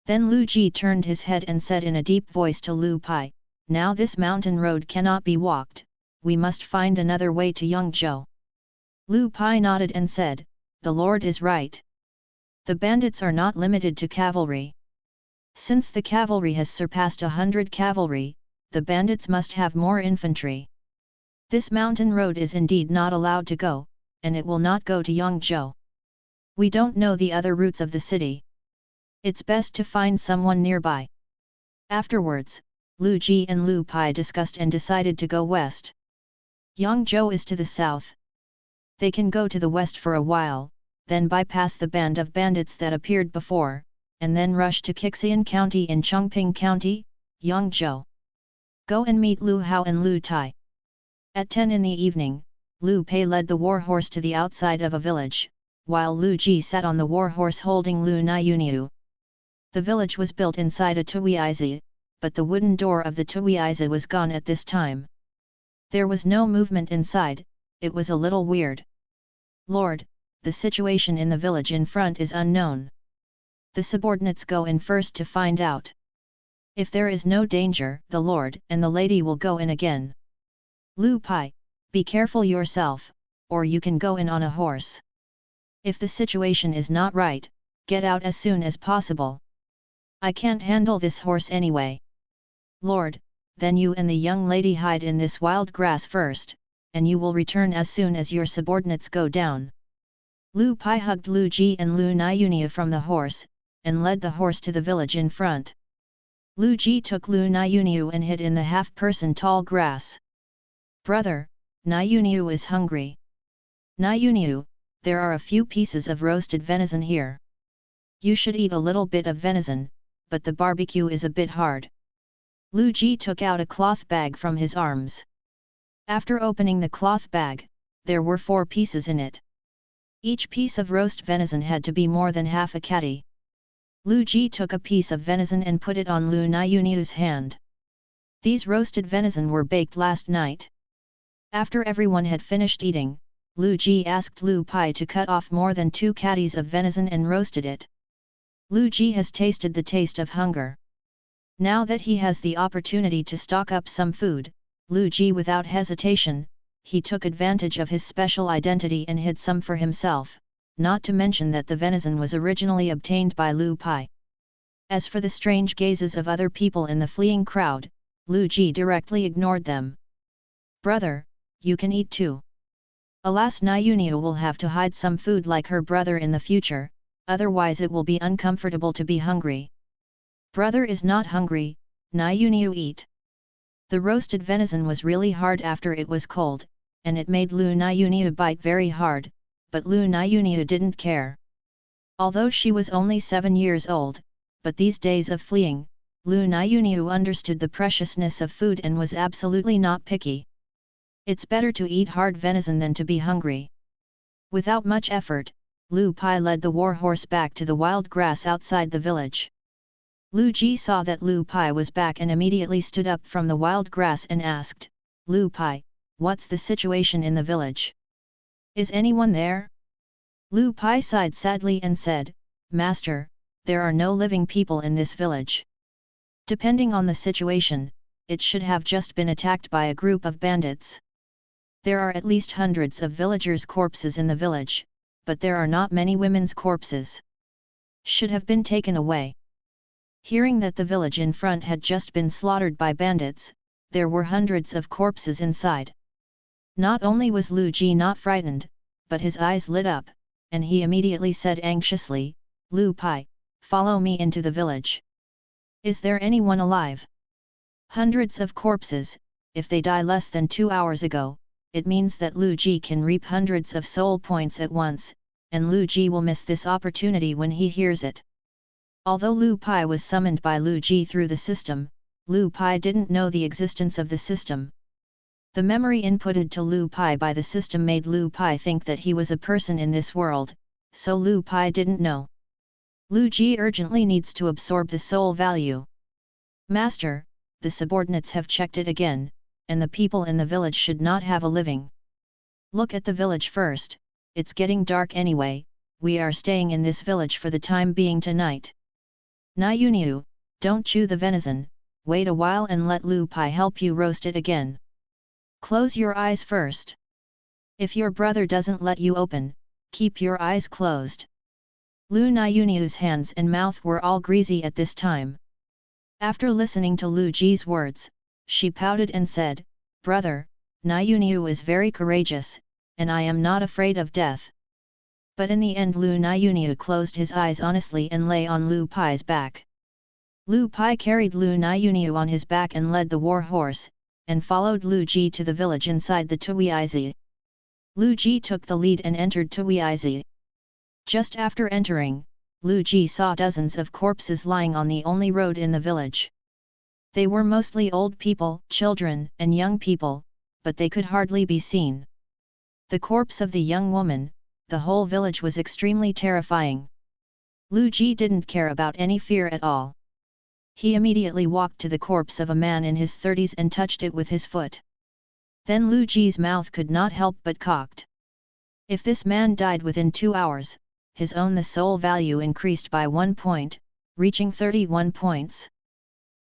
Speaker 1: Then Lu Ji turned his head and said in a deep voice to Lu Pai, "Now this mountain road cannot be walked, we must find another way to Yangzhou." Lu Pai nodded and said, "The Lord is right. The bandits are not limited to cavalry. Since the cavalry has surpassed 100 cavalry, the bandits must have more infantry. This mountain road is indeed not allowed to go, and it will not go to Yangzhou. We don't know the other routes of the city. It's best to find someone nearby." Afterwards, Lu Ji and Lu Pai discussed and decided to go west. Yangzhou is to the south. They can go to the west for a while, then bypass the band of bandits that appeared before, and then rush to Qixian County in Chongping County, Yangzhou. Go and meet Lu Hao and Lu Tai. At 10 in the evening, Lu Pei led the war horse to the outside of a village, while Lu Ji sat on the war horse holding Lu Niuniu. The village was built inside a tuizi, but the wooden door of the tuizi was gone at this time. There was no movement inside, it was a little weird. "Lord, the situation in the village in front is unknown. The subordinates go in first to find out. If there is no danger, the Lord and the lady will go in again. Lu Pai, be careful yourself, or you can go in on a horse. If the situation is not right, get out as soon as possible. I can't handle this horse anyway. Lord, then you and the young lady hide in this wild grass first, and you will return as soon as your subordinates go down." Lu Pai hugged Lu Ji and Lu Niuniu from the horse, and led the horse to the village in front. Lu Ji took Lu Niuniu and hid in the half-person tall grass. "Brother, Niuniu is hungry. Niuniu, there are a few pieces of roasted venison here. You should eat a little bit of venison, but the barbecue is a bit hard." Lu Ji took out a cloth bag from his arms. After opening the cloth bag, there were 4 pieces in it. Each piece of roast venison had to be more than half a kati. Lu Ji took a piece of venison and put it on Lu Niuniu's hand. These roasted venison were baked last night. After everyone had finished eating, Lu Ji asked Lu Pai to cut off more than 2 katis of venison and roasted it. Lu Ji has tasted the taste of hunger. Now that he has the opportunity to stock up some food, Lu Ji without hesitation, he took advantage of his special identity and hid some for himself, not to mention that the venison was originally obtained by Lu Pai. As for the strange gazes of other people in the fleeing crowd, Lu Ji directly ignored them. "Brother, you can eat too. Alas, Nyunia will have to hide some food like her brother in the future, otherwise it will be uncomfortable to be hungry. Brother is not hungry, Nyunia eat. The roasted venison was really hard after it was cold, and it made Lu Nyunia bite very hard, but Lu Nyunia didn't care. Although she was only 7 years old, but these days of fleeing, Lu Nyunia understood the preciousness of food and was absolutely not picky. It's better to eat hard venison than to be hungry. Without much effort, Lu Pai led the war horse back to the wild grass outside the village. Lu Ji saw that Lu Pai was back and immediately stood up from the wild grass and asked, Lu Pai, what's the situation in the village? Is anyone there? Lu Pai sighed sadly and said, Master, there are no living people in this village. Depending on the situation, it should have just been attacked by a group of bandits. There are at least hundreds of villagers' corpses in the village, but there are not many women's corpses. Should have been taken away. Hearing that the village in front had just been slaughtered by bandits, there were hundreds of corpses inside. Not only was Lu Ji not frightened, but his eyes lit up, and he immediately said anxiously, Lu Pai, follow me into the village. Is there anyone alive? Hundreds of corpses, if they die less than 2 hours ago, it means that Lu Ji can reap hundreds of soul points at once, and Lu Ji will miss this opportunity when he hears it. Although Lu Pai was summoned by Lu Ji through the system, Lu Pai didn't know the existence of the system. The memory inputted to Lu Pai by the system made Lu Pai think that he was a person in this world, so Lu Pai didn't know. Lu Ji urgently needs to absorb the soul value. Master, the subordinates have checked it again, and the people in the village should not have a living. Look at the village first, it's getting dark anyway, we are staying in this village for the time being tonight. Nyunia, don't chew the venison, wait a while and let Lu Pai help you roast it again. Close your eyes first. If your brother doesn't let you open, keep your eyes closed. Lu Nyunia's hands and mouth were all greasy at this time. After listening to Lu Ji's words, she pouted and said, Brother, Nyunia is very courageous, and I am not afraid of death. But in the end Lu Nyunia closed his eyes honestly and lay on Lu Pai's back. Lu Pai carried Lu Nyunia on his back and led the war horse, and followed Lu Ji to the village inside the Tuizi. Lu Ji took the lead and entered Tuizi. Just after entering, Lu Ji saw dozens of corpses lying on the only road in the village. They were mostly old people, children, and young people, but they could hardly be seen. The corpse of the young woman, the whole village was extremely terrifying. Lu Ji didn't care about any fear at all. He immediately walked to the corpse of a man in his 30s and touched it with his foot. Then Lu Ji's mouth could not help but cocked. If this man died within 2 hours, his own the soul value increased by 1 point, reaching 31 points.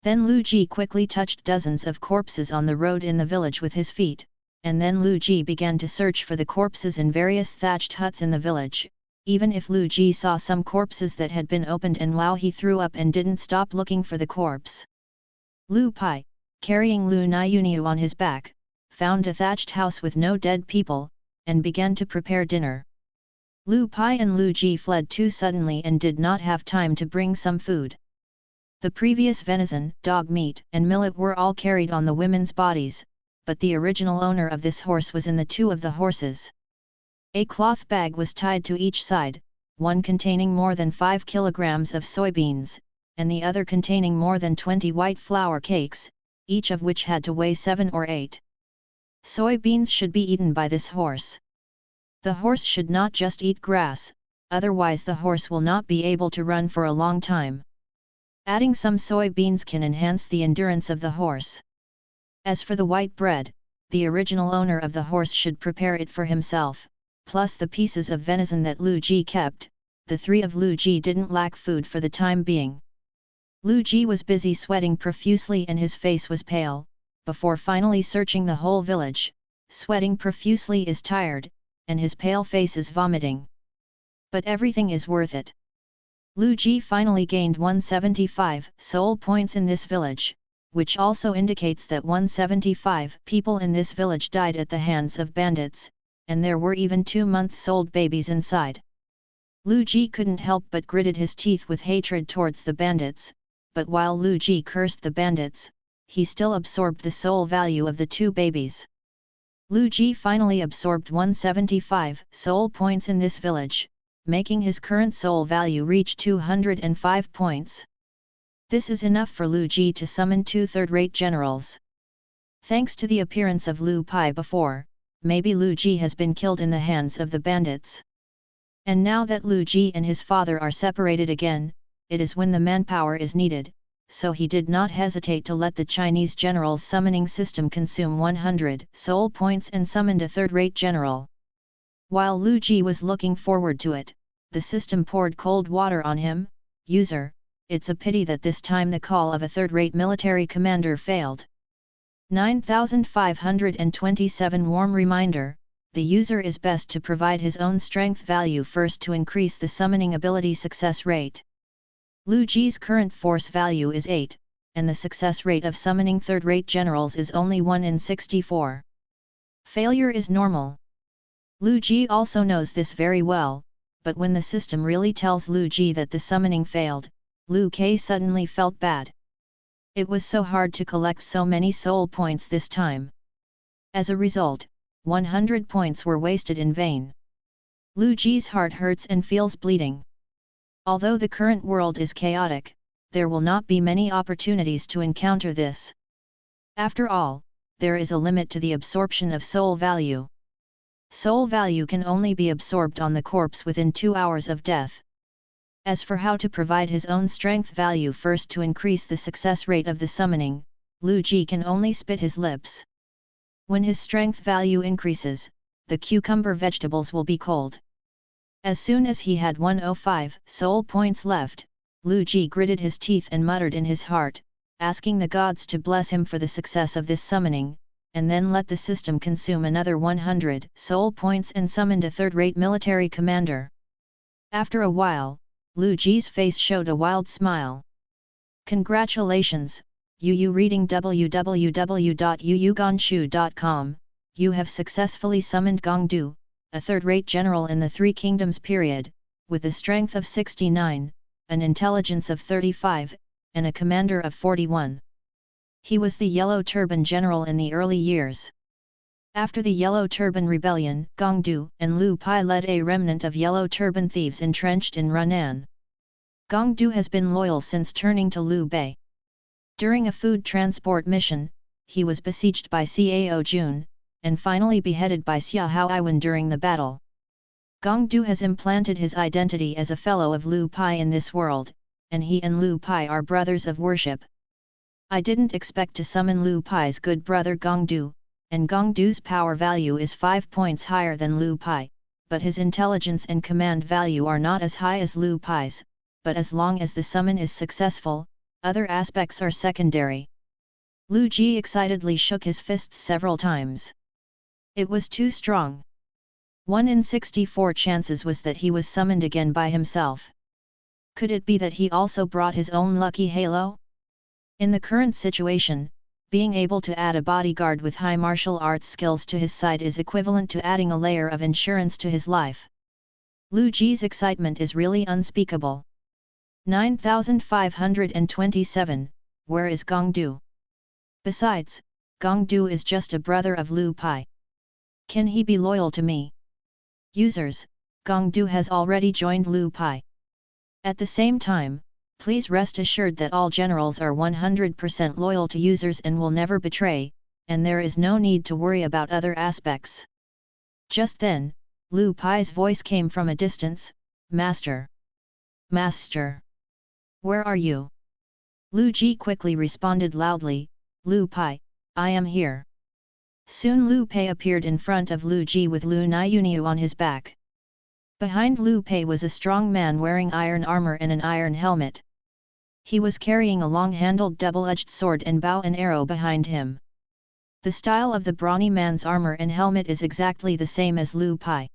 Speaker 1: Then Lu Ji quickly touched dozens of corpses on the road in the village with his feet, and then Lu Ji began to search for the corpses in various thatched huts in the village. Even if Lu Ji saw some corpses that had been opened and wow, he threw up and didn't stop looking for the corpse. Lu Pai, carrying Lu Nyunia on his back, found a thatched house with no dead people, and began to prepare dinner. Lu Pai and Lu Ji fled too suddenly and did not have time to bring some food. The previous venison, dog meat, and millet were all carried on the women's bodies, but the original owner of this horse was in the 2 of the horses. A cloth bag was tied to each side, one containing more than 5 kilograms of soybeans, and the other containing more than 20 white flour cakes, each of which had to weigh 7 or 8. Soybeans should be eaten by this horse. The horse should not just eat grass, otherwise the horse will not be able to run for a long time. Adding some soybeans can enhance the endurance of the horse. As for the white bread, the original owner of the horse should prepare it for himself, plus the pieces of venison that Lu Ji kept. The 3 of Lu Ji didn't lack food for the time being. Lu Ji was busy sweating profusely and his face was pale, before finally searching the whole village. Sweating profusely is tired, and his pale face is vomiting. But everything is worth it. Lu Ji finally gained 175 soul points in this village, which also indicates that 175 people in this village died at the hands of bandits. and there were even 2-month-old babies inside. Lu Ji couldn't help but gritted his teeth with hatred towards the bandits, but while Lu Ji cursed the bandits, he still absorbed the soul value of the 2 babies. Lu Ji finally absorbed 175 soul points in this village, making his current soul value reach 205 points. This is enough for Lu Ji to summon 2 third-rate generals. Thanks to the appearance of Lu Pai before, maybe Lu Ji has been killed in the hands of the bandits. And now that Lu Ji and his father are separated again, it is when the manpower is needed, so he did not hesitate to let the Chinese general's summoning system consume 100 soul points and summoned a third-rate general. While Lu Ji was looking forward to it, the system poured cold water on him. User, it's a pity that this time the call of a third-rate military commander failed. 9527 Warm reminder, the user is best to provide his own strength value first to increase the summoning ability success rate. Lu Ji's current force value is 8, and the success rate of summoning third-rate generals is only 1 in 64. Failure is normal. Lu Ji also knows this very well, but when the system really tells Lu Ji that the summoning failed, Lu Kai suddenly felt bad. It was so hard to collect so many soul points this time. As a result, 100 points were wasted in vain. Lu Ji's heart hurts and feels bleeding. Although the current world is chaotic, there will not be many opportunities to encounter this. After all, there is a limit to the absorption of soul value. Soul value can only be absorbed on the corpse within 2 hours of death. As for how to provide his own strength value first to increase the success rate of the summoning, Lu Ji can only spit his lips. When his strength value increases, the cucumber vegetables will be cold. As soon as he had 105 soul points left, Lu Ji gritted his teeth and muttered in his heart, asking the gods to bless him for the success of this summoning, and then let the system consume another 100 soul points and summoned a third-rate military commander. After a while, Lu Ji's face showed a wild smile. Congratulations, Yu reading www.yuyugonshu.com, you have successfully summoned Gong Du, a third-rate general in the Three Kingdoms period, with a strength of 69, an intelligence of 35, and a commander of 41. He was the Yellow Turban general in the early years. After the Yellow Turban Rebellion, Gong Du and Lu Pai led a remnant of Yellow Turban thieves entrenched in Runan. Gong Du has been loyal since turning to Liu Bei. During a food transport mission, he was besieged by Cao Jun, and finally beheaded by Xia Haoiwen during the battle. Gong Du has implanted his identity as a fellow of Liu Pai in this world, and he and Liu Pai are brothers of worship. I didn't expect to summon Liu Pai's good brother Gong Du, and Gong Du's power value is 5 points higher than Liu Pai, but his intelligence and command value are not as high as Liu Pai's, but as long as the summon is successful, other aspects are secondary. Lu Ji excitedly shook his fists several times. It was too strong. 1 in 64 chances was that he was summoned again by himself. Could it be that he also brought his own lucky halo? In the current situation, being able to add a bodyguard with high martial arts skills to his side is equivalent to adding a layer of insurance to his life. Lu Ji's excitement is really unspeakable. 9527, where is Gong Du? Besides, Gong Du is just a brother of Liu Pai. Can he be loyal to me? Users, Gong Du has already joined Liu Pai. At the same time, please rest assured that all generals are 100% loyal to users and will never betray, and there is no need to worry about other aspects. Just then, Liu Pai's voice came from a distance, Master! Master! Where are you? Lu Ji quickly responded loudly, Liu Pai, I am here. Soon Liu Pai appeared in front of Lu Ji with Lu Niuniu on his back. Behind Liu Pai was a strong man wearing iron armor and an iron helmet. He was carrying a long-handled double-edged sword and bow and arrow behind him. The style of the brawny man's armor and helmet is exactly the same as Liu Pai.